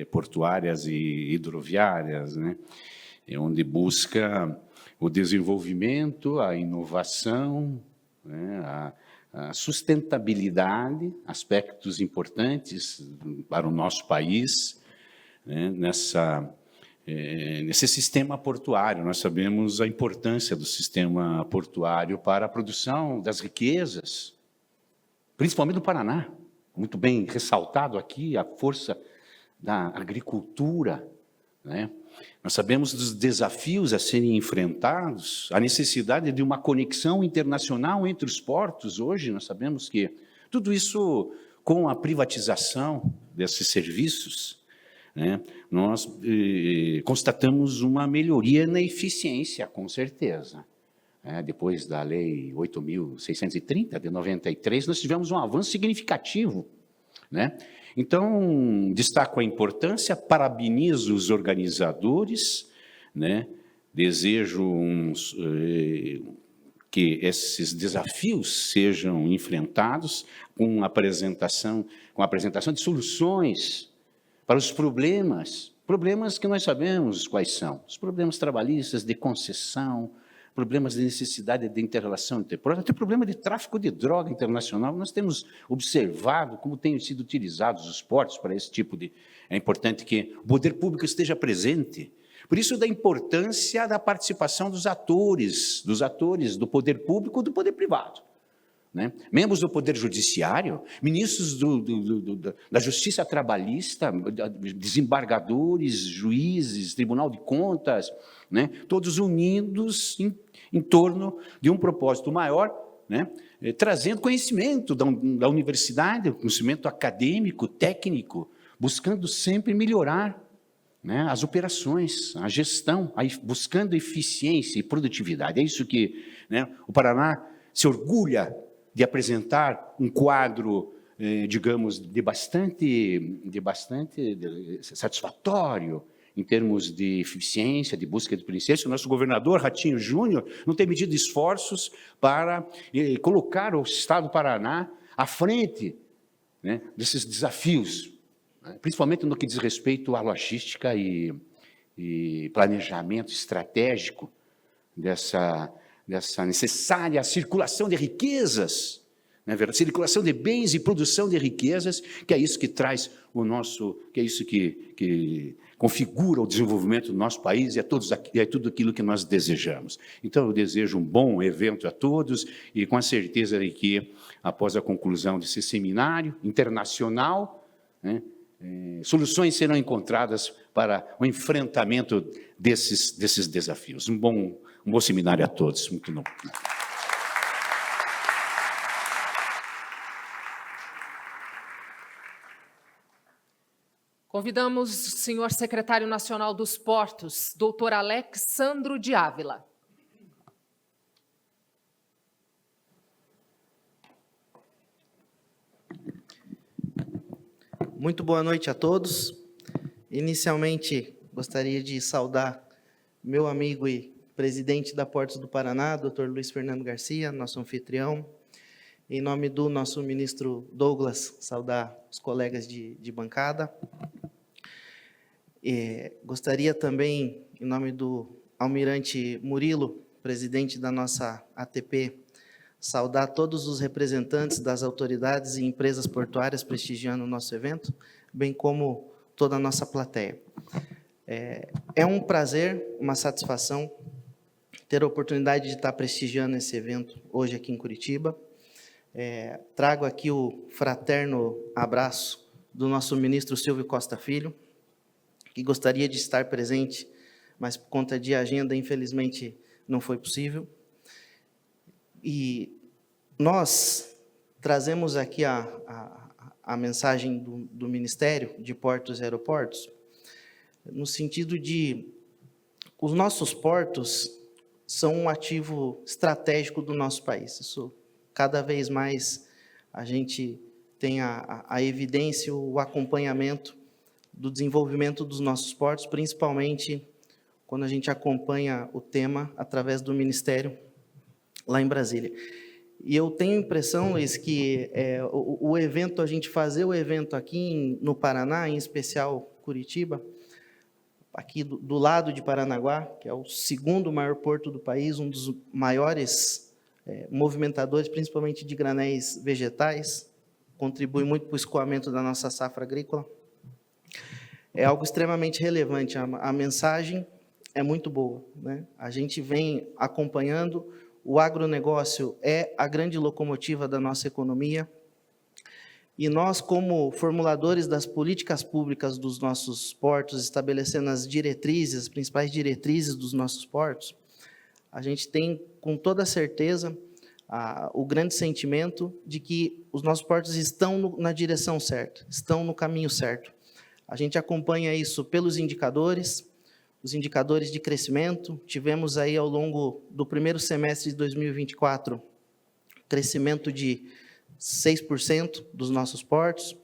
Portuárias e Hidroviárias, né? Onde busca o desenvolvimento, a inovação, né? A sustentabilidade, aspectos importantes para o nosso país, né? Nesse sistema portuário. Nós sabemos a importância do sistema portuário para a produção das riquezas, principalmente do Paraná. Muito bem ressaltado aqui a força da agricultura, né? Nós sabemos dos desafios a serem enfrentados, a necessidade de uma conexão internacional entre os portos. Hoje nós sabemos que tudo isso, com a privatização desses serviços, né, nós constatamos uma melhoria na eficiência, com certeza. Depois da Lei 8.630, de 93, nós tivemos um avanço significativo, né? Então, destaco a importância, parabenizo os organizadores, né? Desejo que esses desafios sejam enfrentados com a apresentação de soluções para os problemas que nós sabemos quais são, os problemas trabalhistas, de concessão, problemas de necessidade de inter-relação interportuária, até problema de tráfico de droga internacional. Nós temos observado como têm sido utilizados os portos para esse tipo de... É importante que o poder público esteja presente. Por isso, da importância da participação dos atores do poder público e do poder privado, né? Membros do Poder Judiciário, ministros da Justiça Trabalhista, desembargadores, juízes, Tribunal de Contas, né? Todos unidos em torno de um propósito maior, né? Trazendo conhecimento da universidade, conhecimento acadêmico, técnico, buscando sempre melhorar, né, as operações, a gestão, buscando eficiência e produtividade. É isso que, né, o Paraná se orgulha de apresentar um quadro, digamos, de bastante satisfatório em termos de eficiência, de busca de eficiência. O nosso governador, Ratinho Júnior, não tem medido esforços para colocar o Estado do Paraná à frente, né, desses desafios, né, principalmente no que diz respeito à logística e planejamento estratégico dessa necessária circulação de riquezas, né, circulação de bens e produção de riquezas, que é isso que traz que é isso que configura o desenvolvimento do nosso país e é tudo aquilo que nós desejamos. Então, eu desejo um bom evento a todos e com a certeza de que, após a conclusão desse seminário internacional, né, soluções serão encontradas para o enfrentamento desses desafios. Um bom seminário a todos. Muito bom. Convidamos o senhor secretário nacional dos Portos, doutor Alexandro de Ávila. Muito boa noite a todos. Inicialmente, gostaria de saudar meu amigo e presidente da Portos do Paraná, Dr. Luiz Fernando Garcia, nosso anfitrião. Em nome do nosso ministro Douglas, saudar os colegas de bancada. Gostaria também, em nome do almirante Murilo, presidente da nossa ATP, saudar todos os representantes das autoridades e empresas portuárias prestigiando o nosso evento, bem como toda a nossa plateia. É um prazer, uma satisfação ter a oportunidade de estar prestigiando esse evento hoje aqui em Curitiba. Trago aqui o fraterno abraço do nosso ministro Silvio Costa Filho, que gostaria de estar presente, mas por conta de agenda, infelizmente, não foi possível. E nós trazemos aqui a mensagem do Ministério de Portos e Aeroportos, no sentido de os nossos portos são um ativo estratégico do nosso país. Isso, cada vez mais, a gente tem a evidência, o acompanhamento do desenvolvimento dos nossos portos, principalmente quando a gente acompanha o tema através do Ministério lá em Brasília. E eu tenho a impressão, Luiz, que o evento, a gente fazer o evento aqui no Paraná, em especial Curitiba, aqui do lado de Paranaguá, que é o segundo maior porto do país, um dos maiores movimentadores, principalmente de granéis vegetais, contribui muito para o escoamento da nossa safra agrícola. É algo extremamente relevante, a mensagem é muito boa, né? A gente vem acompanhando, o agronegócio é a grande locomotiva da nossa economia, e nós, como formuladores das políticas públicas dos nossos portos, estabelecendo as diretrizes, as principais diretrizes dos nossos portos, a gente tem, com toda certeza, o grande sentimento de que os nossos portos estão na direção certa, estão no caminho certo. A gente acompanha isso pelos indicadores, os indicadores de crescimento. Tivemos aí, ao longo do primeiro semestre de 2024, crescimento de 6% dos nossos portos,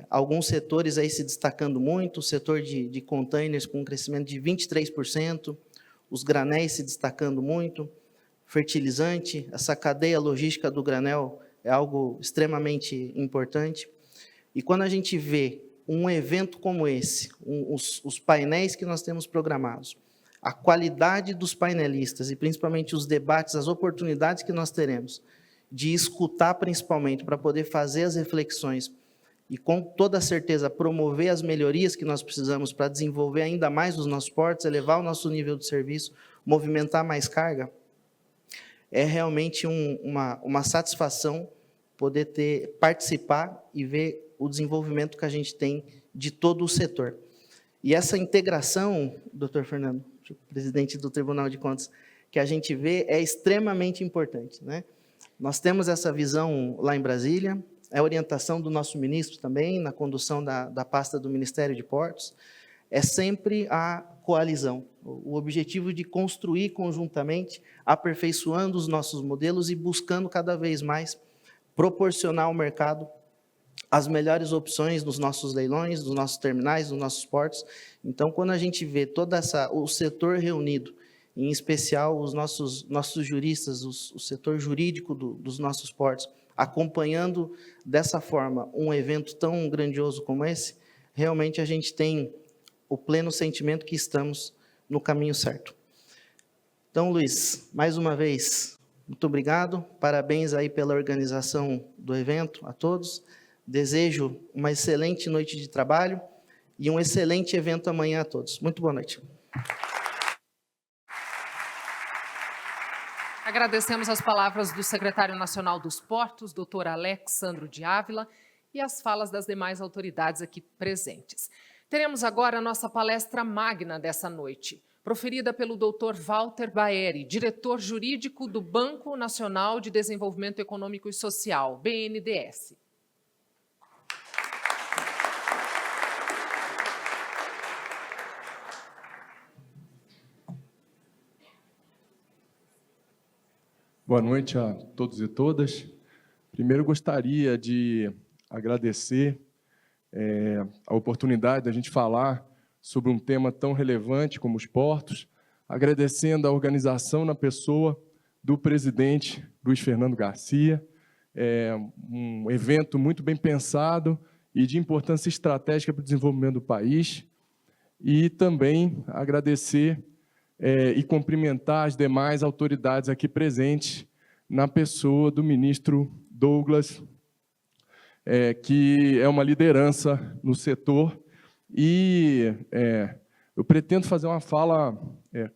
alguns setores aí se destacando muito, o setor de containers com um crescimento de 23%, os granéis se destacando muito, fertilizante, essa cadeia logística do granel é algo extremamente importante. E quando a gente vê um evento como esse, os painéis que nós temos programados, a qualidade dos painelistas e principalmente os debates, as oportunidades que nós teremos de escutar principalmente para poder fazer as reflexões e com toda certeza promover as melhorias que nós precisamos para desenvolver ainda mais os nossos portos, elevar o nosso nível de serviço, movimentar mais carga, é realmente uma satisfação poder participar e ver o desenvolvimento que a gente tem de todo o setor. E essa integração, doutor Fernando, presidente do Tribunal de Contas, que a gente vê é extremamente importante, né? Nós temos essa visão lá em Brasília, é a orientação do nosso ministro também, na condução da pasta do Ministério de Portos, é sempre a coalizão, o objetivo de construir conjuntamente, aperfeiçoando os nossos modelos e buscando cada vez mais proporcionar ao mercado as melhores opções nos nossos leilões, nos nossos terminais, nos nossos portos. Então, quando a gente vê todo o setor reunido, em especial os nossos juristas, o setor jurídico dos nossos portos, acompanhando dessa forma um evento tão grandioso como esse, realmente a gente tem o pleno sentimento que estamos no caminho certo. Então, Luiz, mais uma vez, muito obrigado, parabéns aí pela organização do evento a todos, desejo uma excelente noite de trabalho e um excelente evento amanhã a todos. Muito boa noite. Agradecemos as palavras do secretário nacional dos Portos, doutor Alexandro de Ávila, e as falas das demais autoridades aqui presentes. Teremos agora a nossa palestra magna dessa noite, proferida pelo doutor Walter Baeri, diretor jurídico do Banco Nacional de Desenvolvimento Econômico e Social, BNDES. Boa noite a todos e todas. Primeiro, gostaria de agradecer a oportunidade da gente falar sobre um tema tão relevante como os portos, agradecendo a organização na pessoa do presidente Luiz Fernando Garcia, um evento muito bem pensado e de importância estratégica para o desenvolvimento do país, e também agradecer e cumprimentar as demais autoridades aqui presentes, na pessoa do ministro Douglas, que é uma liderança no setor, e eu pretendo fazer uma fala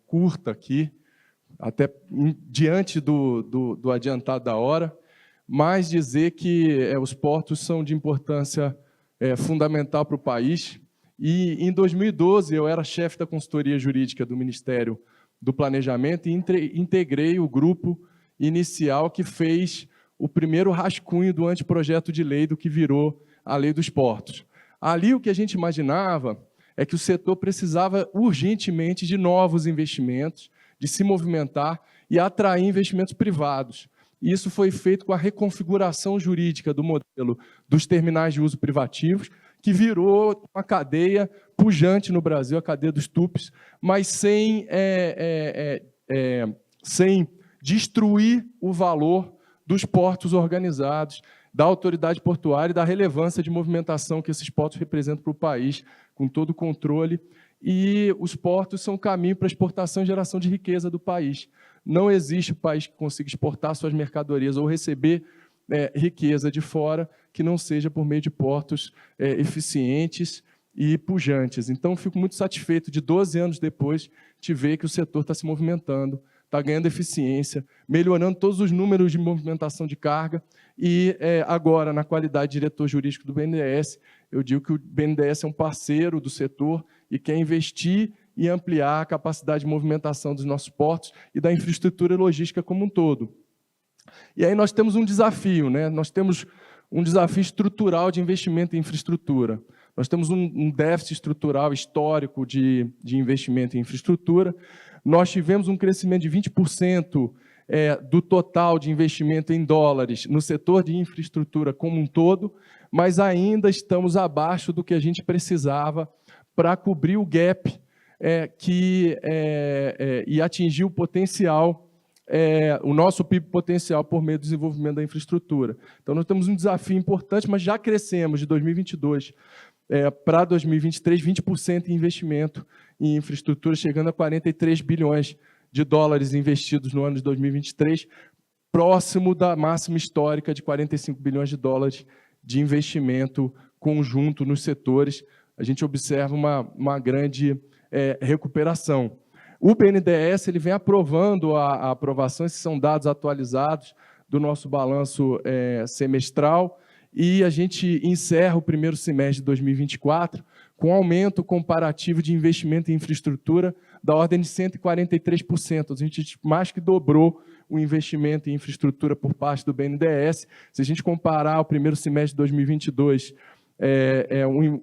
curta aqui, até diante do adiantado da hora, mas dizer que os portos são de importância fundamental para o país. E, em 2012, eu era chefe da consultoria jurídica do Ministério do Planejamento e integrei o grupo inicial que fez o primeiro rascunho do anteprojeto de lei do que virou a Lei dos Portos. Ali, o que a gente imaginava é que o setor precisava urgentemente de novos investimentos, de se movimentar e atrair investimentos privados. E isso foi feito com a reconfiguração jurídica do modelo dos terminais de uso privativos, que virou uma cadeia pujante no Brasil, a cadeia dos TUPs, mas sem destruir o valor dos portos organizados, da autoridade portuária e da relevância de movimentação que esses portos representam para o país, com todo o controle. E os portos são o caminho para a exportação e geração de riqueza do país. Não existe país que consiga exportar suas mercadorias ou receber riqueza de fora que não seja por meio de portos eficientes e pujantes. Então, fico muito satisfeito de 12 anos depois de ver que o setor está se movimentando, está ganhando eficiência, melhorando todos os números de movimentação de carga e agora, na qualidade de diretor jurídico do BNDES, eu digo que o BNDES é um parceiro do setor e quer investir e ampliar a capacidade de movimentação dos nossos portos e da infraestrutura logística como um todo. E aí nós temos um desafio, né? Nós temos um desafio estrutural de investimento em infraestrutura. Nós temos um déficit estrutural histórico de investimento em infraestrutura. Nós tivemos um crescimento de 20% do total de investimento em dólares no setor de infraestrutura como um todo, mas ainda estamos abaixo do que a gente precisava para cobrir o gap e atingir o potencial, o nosso PIB potencial por meio do desenvolvimento da infraestrutura. Então, nós temos um desafio importante, mas já crescemos de 2022 para 2023, 20% em investimento em infraestrutura, chegando a 43 bilhões de dólares investidos no ano de 2023, próximo da máxima histórica de 45 bilhões de dólares de investimento conjunto nos setores. A gente observa uma grande recuperação. O BNDES ele vem aprovando a aprovação, esses são dados atualizados do nosso balanço semestral, e a gente encerra o primeiro semestre de 2024 com aumento comparativo de investimento em infraestrutura da ordem de 143%. A gente mais que dobrou o investimento em infraestrutura por parte do BNDES. Se a gente comparar o primeiro semestre de 2022,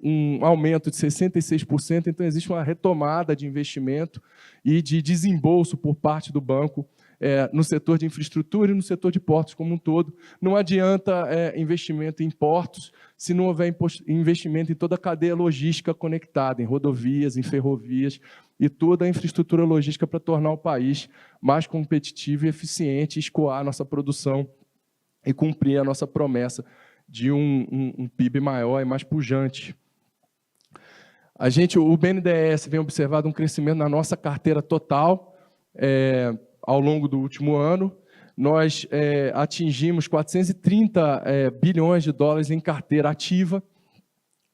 um aumento de 66%, então existe uma retomada de investimento e de desembolso por parte do banco no setor de infraestrutura e no setor de portos como um todo. Não adianta investimento em portos se não houver investimento em toda a cadeia logística conectada, em rodovias, em ferrovias e toda a infraestrutura logística para tornar o país mais competitivo e eficiente, escoar a nossa produção e cumprir a nossa promessa de um PIB maior e mais pujante. O BNDES vem observando um crescimento na nossa carteira total ao longo do último ano. Nós atingimos 430 bilhões de dólares em carteira ativa,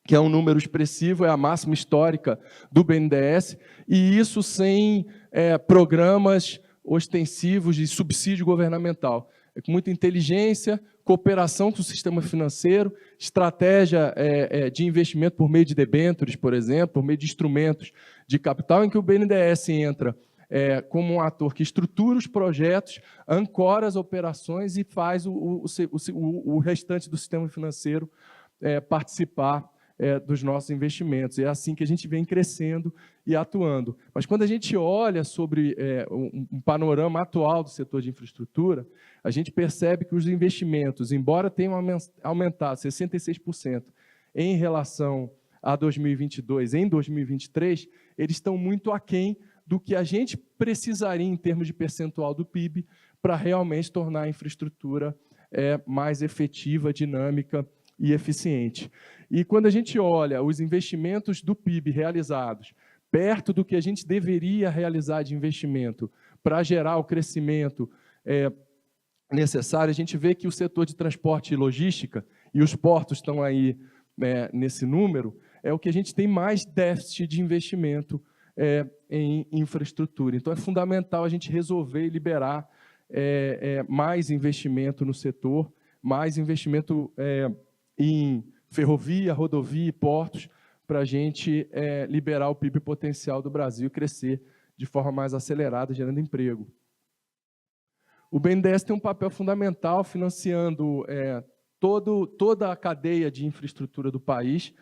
que é um número expressivo, é a máxima histórica do BNDES, e isso sem programas ostensivos de subsídio governamental. Com muita inteligência, cooperação com o sistema financeiro, estratégia de investimento por meio de debêntures, por exemplo, por meio de instrumentos de capital, em que o BNDES entra como um ator que estrutura os projetos, ancora as operações e faz o restante do sistema financeiro participar dos nossos investimentos. É assim que a gente vem crescendo e atuando. Mas quando a gente olha sobre um panorama atual do setor de infraestrutura, a gente percebe que os investimentos, embora tenham aumentado 66% em relação a 2022, em 2023, eles estão muito aquém do que a gente precisaria em termos de percentual do PIB para realmente tornar a infraestrutura mais efetiva, dinâmica e eficiente. E quando a gente olha os investimentos do PIB realizados perto do que a gente deveria realizar de investimento para gerar o crescimento necessário, a gente vê que o setor de transporte e logística, e os portos estão aí nesse número, é o que a gente tem mais déficit de investimento em infraestrutura. Então, é fundamental a gente resolver e liberar mais investimento no setor, mais investimento em ferrovia, rodovia e portos, para a gente liberar o PIB potencial do Brasil e crescer de forma mais acelerada, gerando emprego. O BNDES tem um papel fundamental financiando toda a cadeia de infraestrutura do país,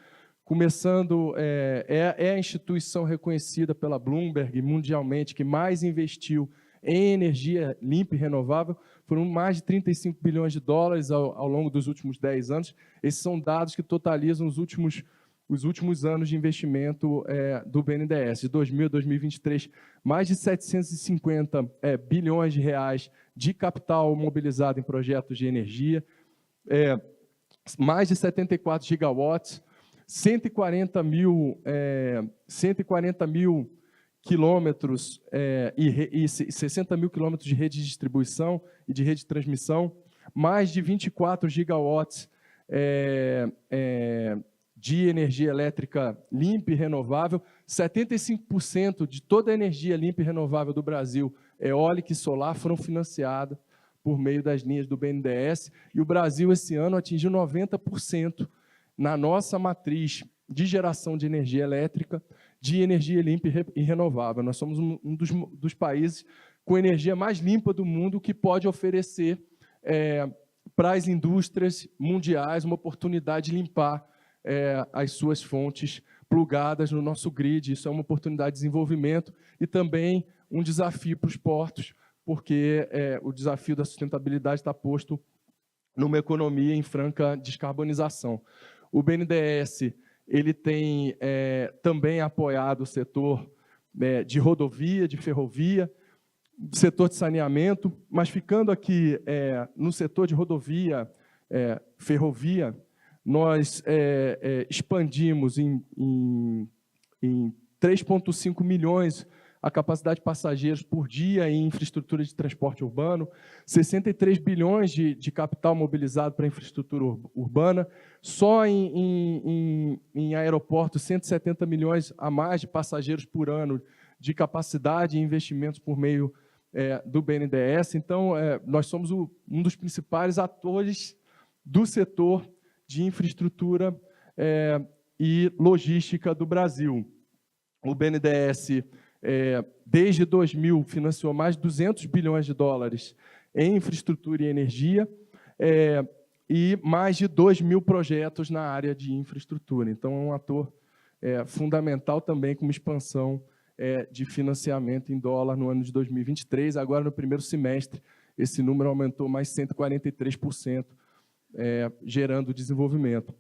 começando, é a instituição reconhecida pela Bloomberg mundialmente que mais investiu em energia limpa e renovável, foram mais de 35 bilhões de dólares ao longo dos últimos 10 anos. Esses são dados que totalizam os últimos anos de investimento do BNDES. De 2000 a 2023, mais de 750 bilhões de reais de capital mobilizado em projetos de energia, mais de 74 gigawatts, 140 mil quilômetros e 60 mil quilômetros de rede de distribuição e de rede de transmissão, mais de 24 gigawatts de energia elétrica limpa e renovável, 75% de toda a energia limpa e renovável do Brasil, eólica e solar, foram financiadas por meio das linhas do BNDES, e o Brasil, esse ano, atingiu 90% na nossa matriz de geração de energia elétrica, de energia limpa e renovável. Nós somos um dos países com energia mais limpa do mundo que pode oferecer para as indústrias mundiais uma oportunidade de limpar as suas fontes plugadas no nosso grid. Isso é uma oportunidade de desenvolvimento e também um desafio para os portos, porque o desafio da sustentabilidade está posto numa economia em franca descarbonização. O BNDES ele tem também apoiado o setor de rodovia, de ferrovia, setor de saneamento, mas ficando aqui no setor de rodovia, ferrovia, nós expandimos em 3,5 milhões a capacidade de passageiros por dia em infraestrutura de transporte urbano, 63 bilhões de capital mobilizado para infraestrutura urbana, só em aeroportos, 170 milhões a mais de passageiros por ano de capacidade e investimentos por meio do BNDES. Então, nós somos um dos principais atores do setor de infraestrutura e logística do Brasil. O BNDES, desde 2000, financiou mais de 200 bilhões de dólares em infraestrutura e energia e mais de 2.000 projetos na área de infraestrutura. Então, é um ator fundamental também com uma expansão de financiamento em dólar no ano de 2023. Agora, no primeiro semestre, esse número aumentou mais 143%, gerando desenvolvimento.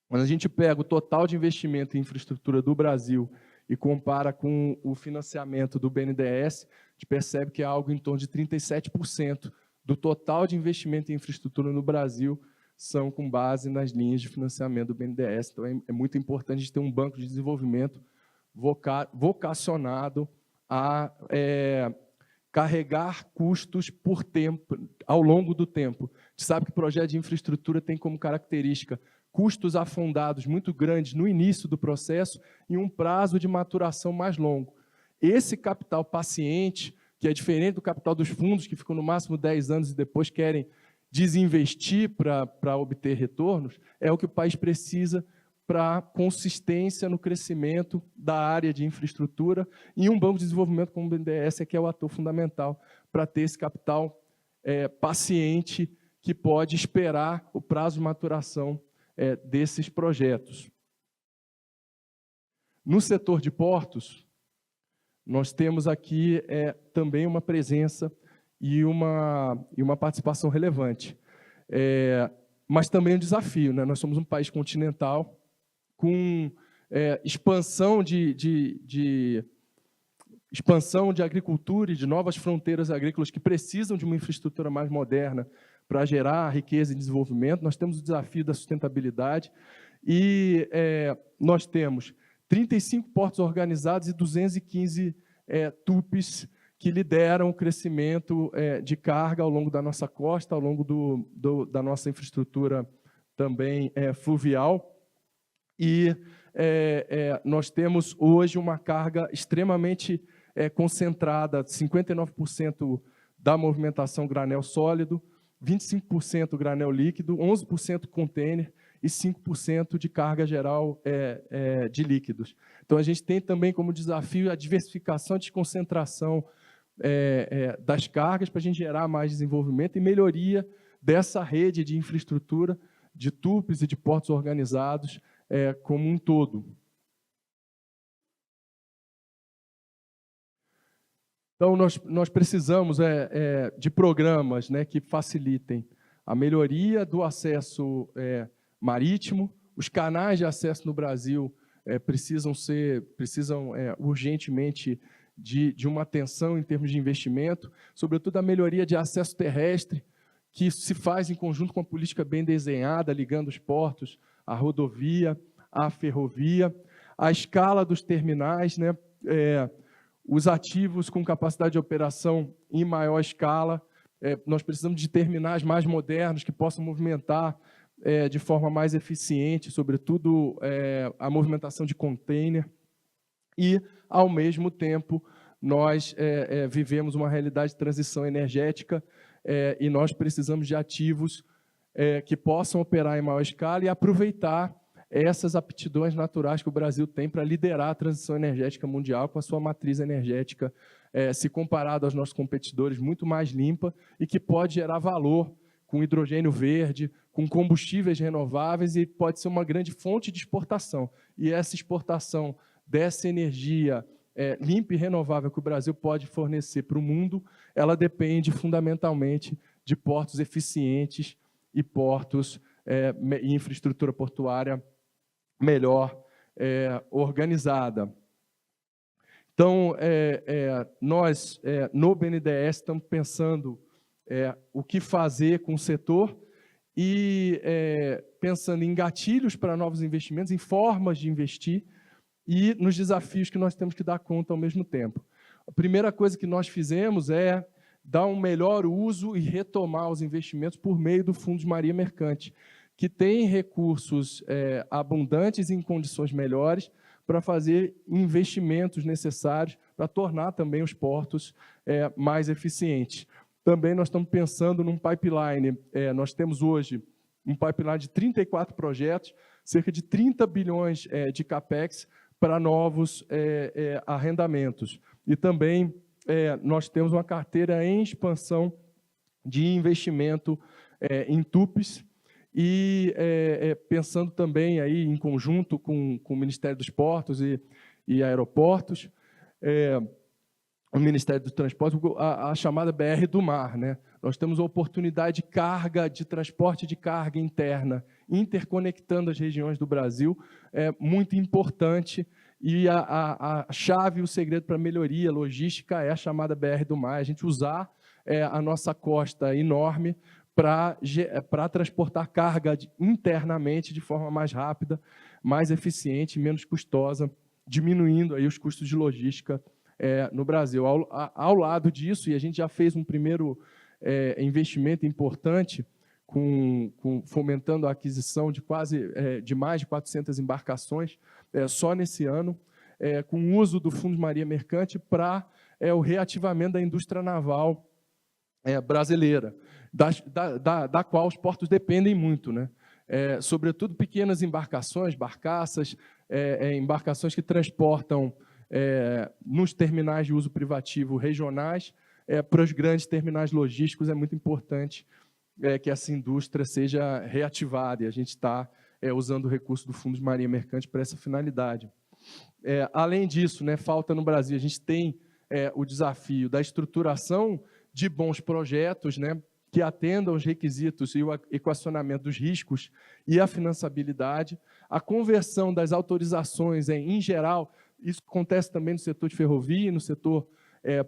Quando a gente pega o total de investimento em infraestrutura do Brasil e compara com o financiamento do BNDES, a gente percebe que é algo em torno de 37% do total de investimento em infraestrutura no Brasil são com base nas linhas de financiamento do BNDES. Então, é muito importante a gente ter um banco de desenvolvimento vocacionado a carregar custos por tempo, ao longo do tempo. A gente sabe que o projeto de infraestrutura tem como característica custos afundados muito grandes no início do processo e um prazo de maturação mais longo. Esse capital paciente, que é diferente do capital dos fundos, que ficam no máximo 10 anos e depois querem desinvestir para obter retornos, é o que o país precisa para consistência no crescimento da área de infraestrutura, e um banco de desenvolvimento como o BNDES que é o ator fundamental para ter esse capital paciente que pode esperar o prazo de maturação desses projetos. No setor de portos, nós temos aqui também uma presença e uma participação relevante. Mas também um desafio, né? Nós somos um país continental, com expansão de agricultura e de novas fronteiras agrícolas que precisam de uma infraestrutura mais moderna para gerar riqueza e desenvolvimento. Nós temos o desafio da sustentabilidade e nós temos 35 portos organizados e 215 TUPs que lideram o crescimento de carga ao longo da nossa costa, ao longo da nossa infraestrutura também fluvial. E nós temos hoje uma carga extremamente concentrada, 59% da movimentação granel sólido, 25% granel líquido, 11% container e 5% de carga geral de líquidos. Então, a gente tem também como desafio a diversificação e desconcentração das cargas para a gente gerar mais desenvolvimento e melhoria dessa rede de infraestrutura, de TUPs e de portos organizados como um todo. Então, nós precisamos de programas que facilitem a melhoria do acesso marítimo. Os canais de acesso no Brasil precisam urgentemente de uma atenção em termos de investimento, sobretudo a melhoria de acesso terrestre, que se faz em conjunto com a política bem desenhada, ligando os portos à rodovia, à ferrovia, a escala dos terminais, os ativos com capacidade de operação em maior escala. Nós precisamos de terminais mais modernos que possam movimentar de forma mais eficiente, sobretudo a movimentação de container. E, ao mesmo tempo, nós vivemos uma realidade de transição energética e nós precisamos de ativos que possam operar em maior escala e aproveitar essas aptidões naturais que o Brasil tem para liderar a transição energética mundial com a sua matriz energética, se comparado aos nossos competidores, muito mais limpa e que pode gerar valor com hidrogênio verde, com combustíveis renováveis e pode ser uma grande fonte de exportação. E essa exportação dessa energia limpa e renovável que o Brasil pode fornecer para o mundo, ela depende fundamentalmente de portos eficientes e portos e infraestrutura portuária melhor organizada. Então, nós, no BNDES, estamos pensando o que fazer com o setor e pensando em gatilhos para novos investimentos, em formas de investir e nos desafios que nós temos que dar conta ao mesmo tempo. A primeira coisa que nós fizemos é dar um melhor uso e retomar os investimentos por meio do Fundo de Marinha Mercante, que tem recursos abundantes em condições melhores para fazer investimentos necessários para tornar também os portos mais eficientes. Também nós estamos pensando num pipeline. Nós temos hoje um pipeline de 34 projetos, cerca de 30 bilhões de CAPEX para novos arrendamentos. E também nós temos uma carteira em expansão de investimento em TUPs, e pensando também aí em conjunto com o Ministério dos Portos e Aeroportos, o Ministério do Transporte, a chamada BR do Mar. Nós temos a oportunidade de transporte de carga interna, interconectando as regiões do Brasil, muito importante, e a chave, o segredo para a melhoria logística é a chamada BR do Mar, a gente usar a nossa costa enorme para transportar carga internamente de forma mais rápida, mais eficiente e menos custosa, diminuindo aí os custos de logística no Brasil. Ao lado disso, e a gente já fez um primeiro investimento importante, fomentando a aquisição de mais de 400 embarcações, só nesse ano, com o uso do Fundo de Marinha Mercante para o reativamento da indústria naval brasileira, da qual os portos dependem muito, sobretudo pequenas embarcações, barcaças, embarcações que transportam nos terminais de uso privativo regionais, para os grandes terminais logísticos é muito importante que essa indústria seja reativada, e a gente está usando o recurso do Fundo de Marinha Mercante para essa finalidade. Além disso, falta no Brasil, a gente tem o desafio da estruturação de bons projetos, que atendam aos requisitos e o equacionamento dos riscos e a finançabilidade, a conversão das autorizações em geral, isso acontece também no setor de ferrovia, no setor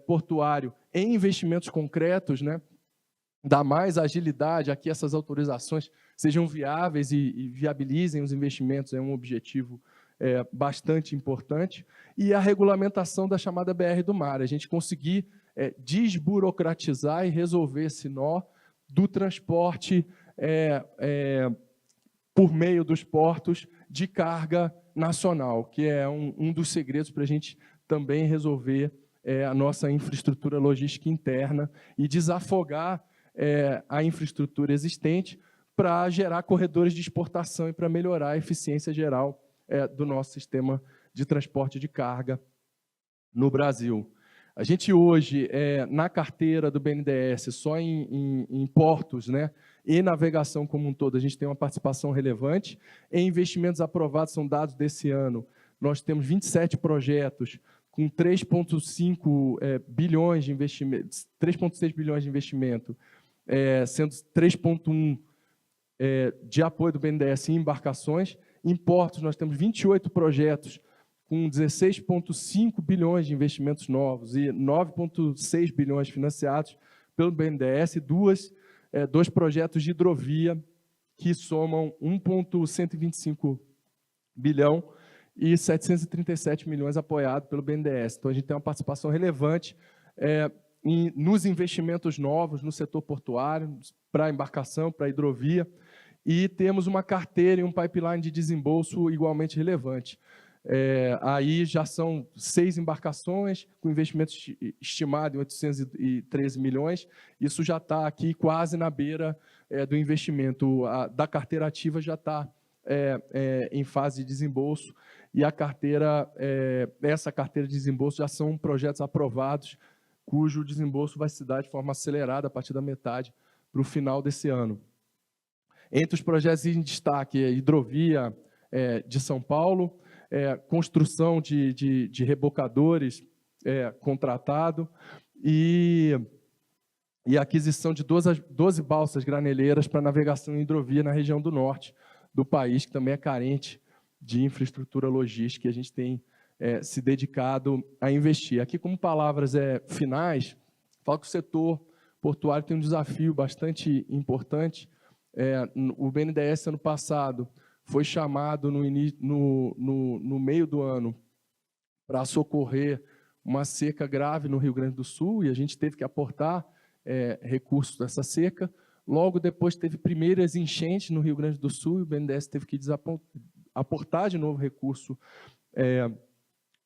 portuário, em investimentos concretos, né? Dá mais agilidade a que essas autorizações sejam viáveis e viabilizem os investimentos, é um objetivo bastante importante. E a regulamentação da chamada BR do Mar, a gente conseguir desburocratizar e resolver esse nó do transporte por meio dos portos de carga nacional, que é um dos segredos para a gente também resolver a nossa infraestrutura logística interna e desafogar a infraestrutura existente para gerar corredores de exportação e para melhorar a eficiência geral do nosso sistema de transporte de carga no Brasil. A gente hoje, na carteira do BNDES, só em portos, né, e navegação como um todo, a gente tem uma participação relevante. Em investimentos aprovados, são dados desse ano, nós temos 27 projetos com 3,5 bilhões de investimento, 3,6 bilhões de investimento, sendo 3,1 de apoio do BNDES em embarcações. Em portos, nós temos 28 projetos com 16,5 bilhões de investimentos novos e 9,6 bilhões financiados pelo BNDES, e dois projetos de hidrovia que somam 1,125 bilhão e 737 milhões apoiados pelo BNDES. Então, a gente tem uma participação relevante nos investimentos novos no setor portuário, para embarcação, para hidrovia, e temos uma carteira e um pipeline de desembolso igualmente relevante. Aí já são 6 embarcações, com investimento estimado em 813 milhões, isso já está aqui quase na beira do investimento. Da carteira ativa já está em fase de desembolso, e a carteira, essa carteira de desembolso já são projetos aprovados, cujo desembolso vai se dar de forma acelerada a partir da metade para o final desse ano. Entre os projetos em destaque, a hidrovia de São Paulo, construção de rebocadores contratado e aquisição de 12 balsas graneleiras para navegação em hidrovia na região do norte do país, que também é carente de infraestrutura logística, e a gente tem se dedicado a investir. Aqui, como palavras finais, falo que o setor portuário tem um desafio bastante importante. O BNDES, ano passado, foi chamado no meio do ano para socorrer uma seca grave no Rio Grande do Sul, e a gente teve que aportar recursos dessa seca. Logo depois teve primeiras enchentes no Rio Grande do Sul, e o BNDES teve que aportar de novo recurso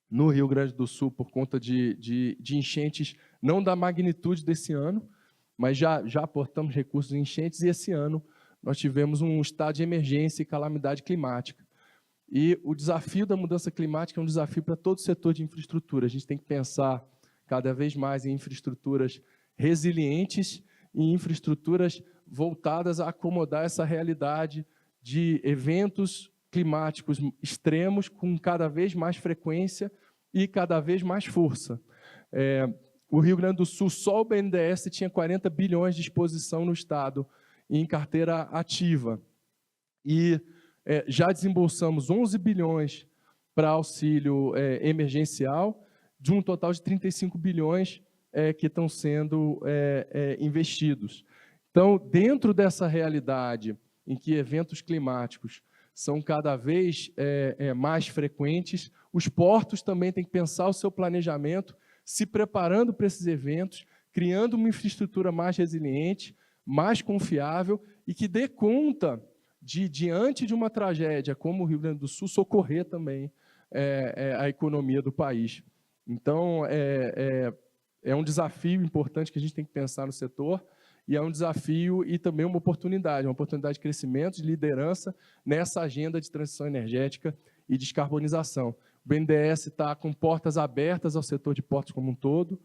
no Rio Grande do Sul por conta de enchentes, não da magnitude desse ano, mas já aportamos recursos em enchentes, e esse ano nós tivemos um estado de emergência e calamidade climática. E o desafio da mudança climática é um desafio para todo o setor de infraestrutura. A gente tem que pensar cada vez mais em infraestruturas resilientes e infraestruturas voltadas a acomodar essa realidade de eventos climáticos extremos com cada vez mais frequência e cada vez mais força. O Rio Grande do Sul, só o BNDES tinha 40 bilhões de exposição no estado em carteira ativa. E já desembolsamos 11 bilhões para auxílio emergencial, de um total de 35 bilhões que estão sendo investidos. Então, dentro dessa realidade em que eventos climáticos são cada vez mais frequentes, os portos também têm que pensar o seu planejamento, se preparando para esses eventos, criando uma infraestrutura mais resiliente, mais confiável e que dê conta de, diante de uma tragédia como o Rio Grande do Sul, socorrer também a economia do país. Então, é um desafio importante que a gente tem que pensar no setor, e é um desafio e também uma oportunidade de crescimento, de liderança nessa agenda de transição energética e descarbonização. O BNDES está com portas abertas ao setor de portos como um todo,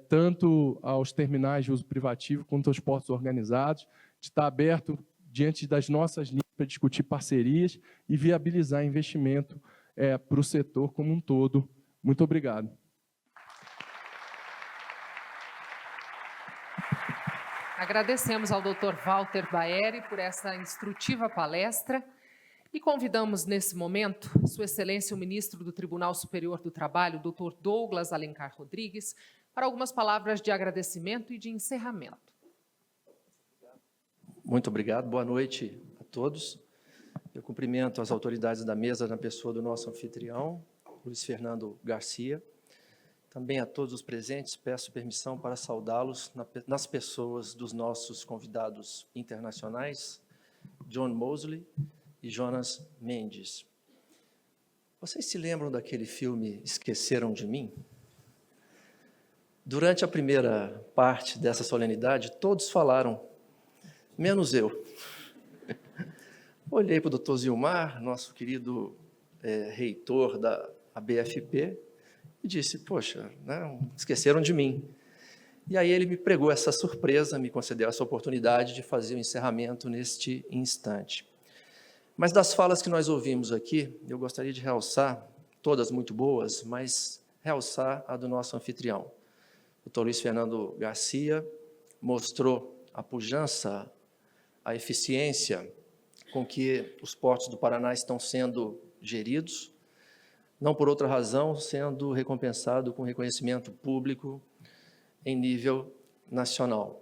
tanto aos terminais de uso privativo quanto aos portos organizados, de estar aberto diante das nossas linhas para discutir parcerias e viabilizar investimento para o setor como um todo. Muito obrigado. Agradecemos ao Dr. Walter Baeri por essa instrutiva palestra e convidamos nesse momento Sua Excelência o Ministro do Tribunal Superior do Trabalho, Dr. Douglas Alencar Rodrigues, para algumas palavras de agradecimento e de encerramento. Muito obrigado, boa noite a todos. Eu cumprimento as autoridades da mesa na pessoa do nosso anfitrião, Luiz Fernando Garcia. Também a todos os presentes, peço permissão para saudá-los nas pessoas dos nossos convidados internacionais, John Mosley e Jonas Mendes. Vocês se lembram daquele filme Esqueceram de Mim? Durante a primeira parte dessa solenidade, todos falaram, menos eu. Olhei para o Dr. Zilmar, nosso querido reitor da ABFP, e disse, poxa, né, esqueceram de mim. E aí ele me pregou essa surpresa, me concedeu essa oportunidade de fazer o encerramento neste instante. Mas das falas que nós ouvimos aqui, eu gostaria de realçar, todas muito boas, mas realçar a do nosso anfitrião. O Dr. Luiz Fernando Garcia mostrou a pujança, a eficiência com que os portos do Paraná estão sendo geridos, não por outra razão, sendo recompensado com reconhecimento público em nível nacional.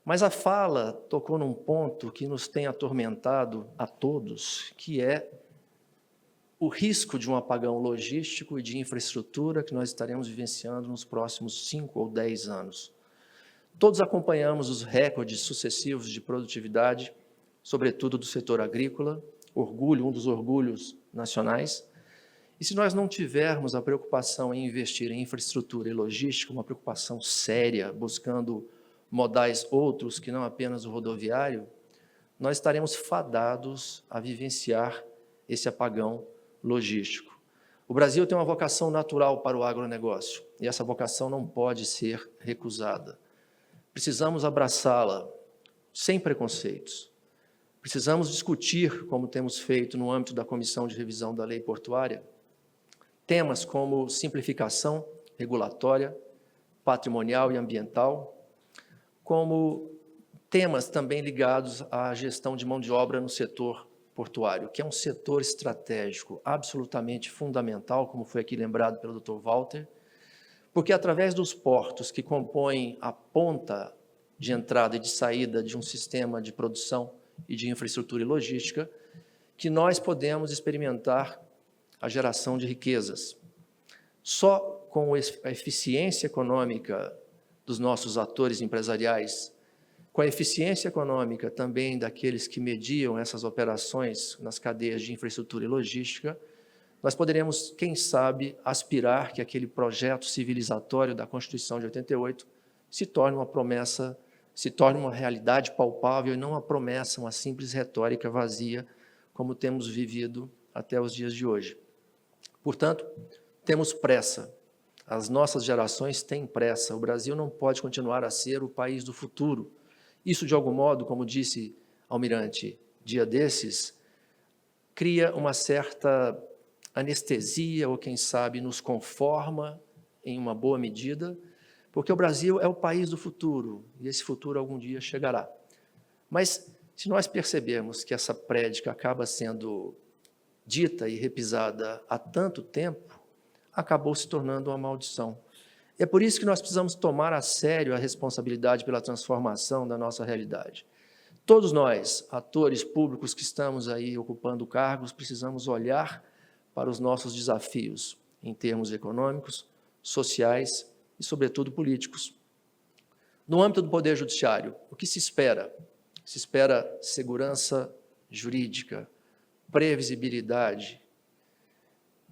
Mas a fala tocou num ponto que nos tem atormentado a todos, que é o risco de um apagão logístico e de infraestrutura que nós estaremos vivenciando nos próximos 5 ou 10 anos. Todos acompanhamos os recordes sucessivos de produtividade, sobretudo do setor agrícola, um dos orgulhos nacionais. E se nós não tivermos a preocupação em investir em infraestrutura e logística, uma preocupação séria, buscando modais outros que não apenas o rodoviário, nós estaremos fadados a vivenciar esse apagão logístico. O Brasil tem uma vocação natural para o agronegócio, e essa vocação não pode ser recusada. Precisamos abraçá-la sem preconceitos. Precisamos discutir, como temos feito no âmbito da Comissão de Revisão da Lei Portuária, temas como simplificação regulatória, patrimonial e ambiental, como temas também ligados à gestão de mão de obra no setor portuário, que é um setor estratégico absolutamente fundamental, como foi aqui lembrado pelo Dr. Walter, porque através dos portos que compõem a ponta de entrada e de saída de um sistema de produção e de infraestrutura e logística, que nós podemos experimentar a geração de riquezas. Só com a eficiência econômica dos nossos atores empresariais, com a eficiência econômica também daqueles que mediam essas operações nas cadeias de infraestrutura e logística, nós poderemos, quem sabe, aspirar que aquele projeto civilizatório da Constituição de 88 se torne uma promessa, se torne uma realidade palpável e não uma promessa, uma simples retórica vazia, como temos vivido até os dias de hoje. Portanto, temos pressa. As nossas gerações têm pressa. O Brasil não pode continuar a ser o país do futuro. Isso, de algum modo, como disse Almirante, dia desses, cria uma certa anestesia, ou quem sabe nos conforma em uma boa medida, porque o Brasil é o país do futuro, e esse futuro algum dia chegará. Mas, se nós percebermos que essa prédica acaba sendo dita e repisada há tanto tempo, acabou se tornando uma maldição. É por isso que nós precisamos tomar a sério a responsabilidade pela transformação da nossa realidade. Todos nós, atores públicos que estamos aí ocupando cargos, precisamos olhar para os nossos desafios em termos econômicos, sociais e, sobretudo, políticos. No âmbito do Poder Judiciário, o que se espera? Se espera segurança jurídica, previsibilidade.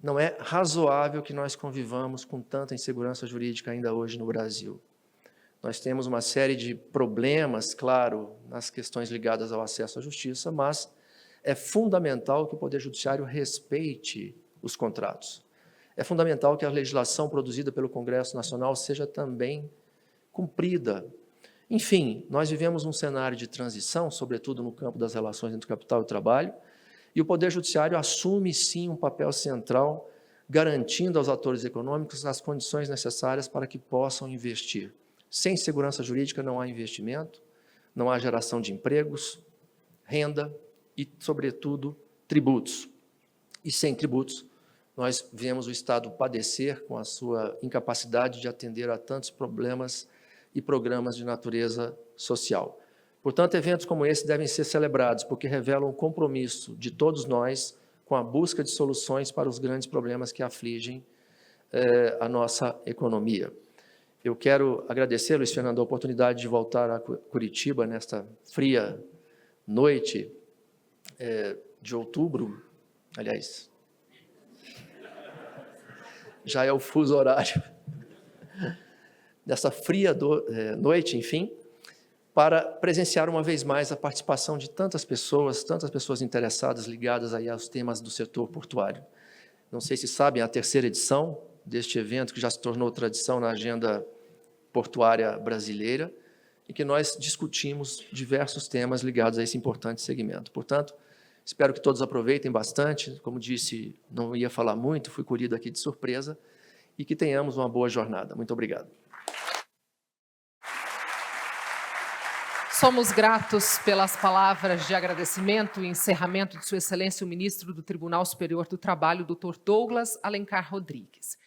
Não é razoável que nós convivamos com tanta insegurança jurídica ainda hoje no Brasil. Nós temos uma série de problemas, claro, nas questões ligadas ao acesso à justiça, mas é fundamental que o Poder Judiciário respeite os contratos. É fundamental que a legislação produzida pelo Congresso Nacional seja também cumprida. Enfim, nós vivemos um cenário de transição, sobretudo no campo das relações entre o capital e o trabalho, e o Poder Judiciário assume, sim, um papel central, garantindo aos atores econômicos as condições necessárias para que possam investir. Sem segurança jurídica não há investimento, não há geração de empregos, renda e, sobretudo, tributos. E sem tributos, nós vemos o Estado padecer com a sua incapacidade de atender a tantos problemas e programas de natureza social. Portanto, eventos como esse devem ser celebrados, porque revelam o compromisso de todos nós com a busca de soluções para os grandes problemas que afligem a nossa economia. Eu quero agradecer, Luiz Fernando, a oportunidade de voltar a Curitiba nesta fria noite de outubro, aliás, já é o fuso horário, dessa fria noite, enfim, para presenciar uma vez mais a participação de tantas pessoas interessadas, ligadas aí aos temas do setor portuário. Não sei se sabem, é a terceira edição deste evento, que já se tornou tradição na agenda portuária brasileira, e que nós discutimos diversos temas ligados a esse importante segmento. Portanto, espero que todos aproveitem bastante. Como disse, não ia falar muito, fui colhido aqui de surpresa, e que tenhamos uma boa jornada. Muito obrigado. Somos gratos pelas palavras de agradecimento e encerramento de Sua Excelência o Ministro do Tribunal Superior do Trabalho, Dr. Douglas Alencar Rodrigues.